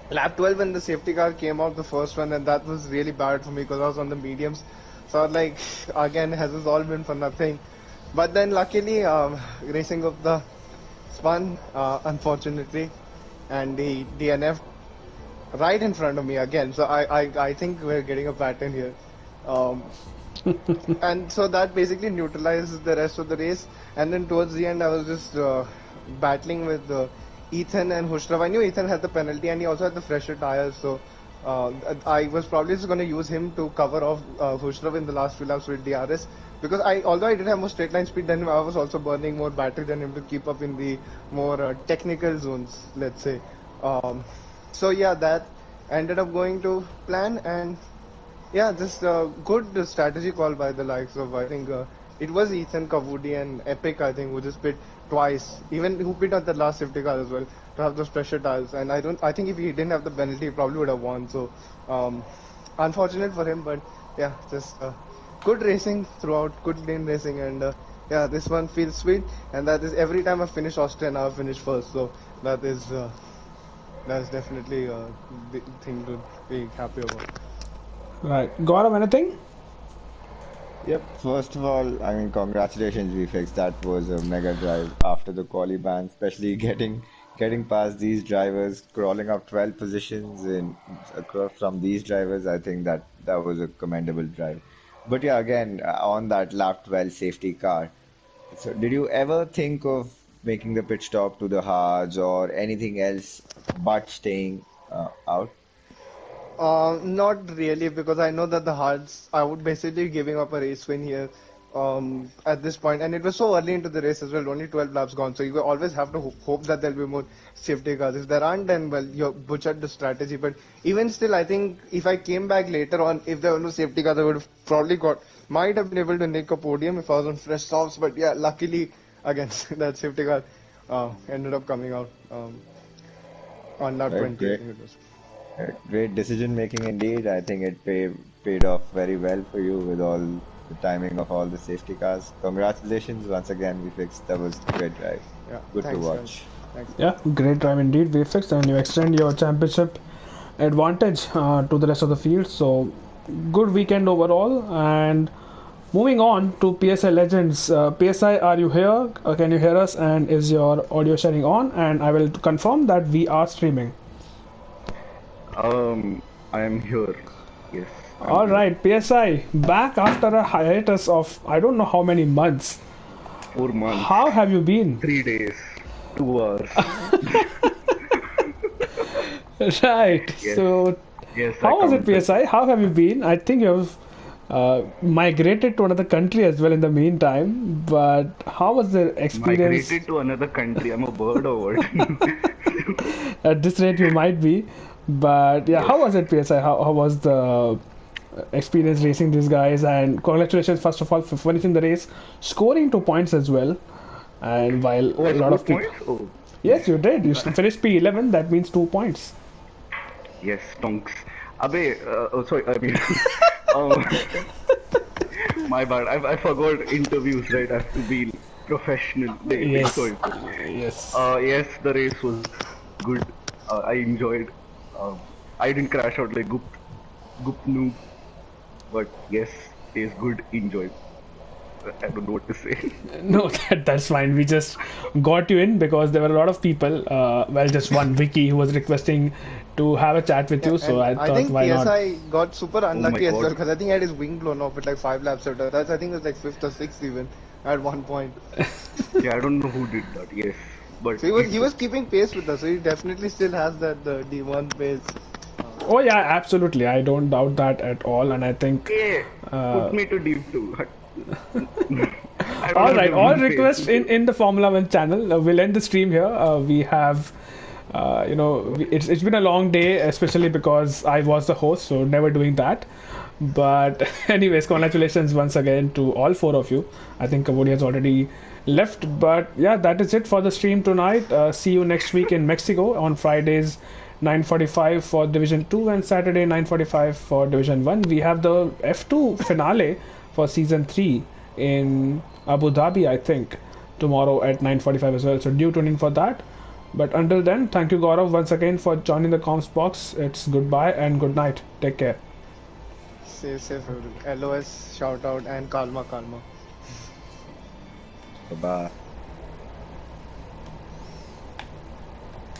lap 12 when the safety car came out, the first one, and that was really bad for me because I was on the mediums. So I was like, again, has this all been for nothing? But then luckily, racing up the spun, unfortunately, and the DNF right in front of me again. So I think we're getting a pattern here. Um, and so that basically neutralizes the rest of the race. And then towards the end, I was just battling with Ethan and Hushrov. I knew Ethan had the penalty and he also had the fresher tires, so I was probably just going to use him to cover off Hushrov in the last few laps with DRS, because although I did have more straight line speed than him, I was also burning more battery than him to keep up in the more technical zones, let's say. So yeah, that ended up going to plan, and yeah, just good strategy call by the likes of, I think it was Ethan, Kavudi and Epic, I think, who just pit twice, even who pit on the last safety car as well, to have those pressure tires. And I think if he didn't have the penalty, he probably would have won. So unfortunate for him, but yeah, just good racing throughout, good lane racing, and yeah, this one feels sweet. And that is every time I finish Austria, now I finish first. So that is that's definitely a big thing to be happy about. Right, Gaurav, anything? Yep. First of all, I mean, congratulations, VFX. That was a mega drive after the quali ban, especially getting past these drivers, crawling up 12 positions in across from these drivers. I think that was a commendable drive. But yeah, again, on that lap 12 safety car. So, did you ever think of making the pit stop to the hards or anything else but staying out? Not really, because I know that the hards, I would basically giving up a race win here at this point, and it was so early into the race as well, only 12 laps gone, so you will always have to hope that there'll be more safety cars. If there aren't, then well, you butchered the strategy. But even still, I think if I came back later on, if there were no safety cars, I would have probably might have been able to nick a podium if I was on fresh softs. But yeah, luckily, again, that safety car ended up coming out on lap Right, 20, I great. think it was. Great decision making indeed. I think it paid off very well for you with all the timing of all the safety cars. Congratulations once again, VFX. That was a great drive. Yeah, Good to thanks, watch. guys. Thanks. Yeah, great drive indeed, VFX, and you extend your championship advantage to the rest of the field. So, good weekend overall. And moving on to PSI Legends. PSI, are you here? Can you hear us? And is your audio sharing on? And I will confirm that we are streaming. I am here. Yes. All right, PSI, back after a hiatus of I don't know how many months. 4 months. How have you been? 3 days. 2 hours. Right. Yes. So, Yes. how was it, counted. PSI? How have you been? I think you have migrated to another country as well in the meantime. But how was the experience? Migrated to another country. I'm a bird or what? At this rate, you might be. But yeah, how was it, PSI? How was the experience racing these guys? And congratulations, first of all, for finishing the race, scoring 2 points as well. And while Oh, I a lot of scored people. points? Oh, Yes, you did. You finished P11. That means 2 points. yes, stonks. Abe, oh, sorry, I mean, um, my bad. I forgot interviews, right? I have to be professional. Yes. Sorry. Yes. Yes, the race was good. I enjoyed. I didn't crash out like Gup noob, but yes, it is good. Enjoyed. I don't know what to say. No, that's fine. We just got you in because there were a lot of people. Well, just one Vicky who was requesting to have a chat with you. So And I I thought, think why not? PSI got super unlucky as God. well because I think he had his wing blown off with like 5 laps after. That's I think it was like 5th or 6th even at one point. Yeah, I don't know who did that. Yes, but So he was keeping pace with us. So he definitely still has that the D1 pace. Oh yeah, absolutely. I don't doubt that at all. And I think. yeah, put me to deep too. I don't All have right, the all face. requests in the Formula One channel. We'll end the stream here. We have, it's been a long day, especially because I was the host, so never doing that. But anyways, congratulations once again to all four of you. I think Kavodi has already left, but yeah, that is it for the stream tonight. See you next week in Mexico on Fridays. 9:45 for Division 2 and Saturday 9:45 for Division 1. We have the F2 finale for Season 3 in Abu Dhabi, I think, tomorrow at 9:45 as well. So do tune in for that. But until then, thank you Gaurav once again for joining the comms box. It's goodbye and good night. Take care. Safe, LOS shout out and Kalma. Bye.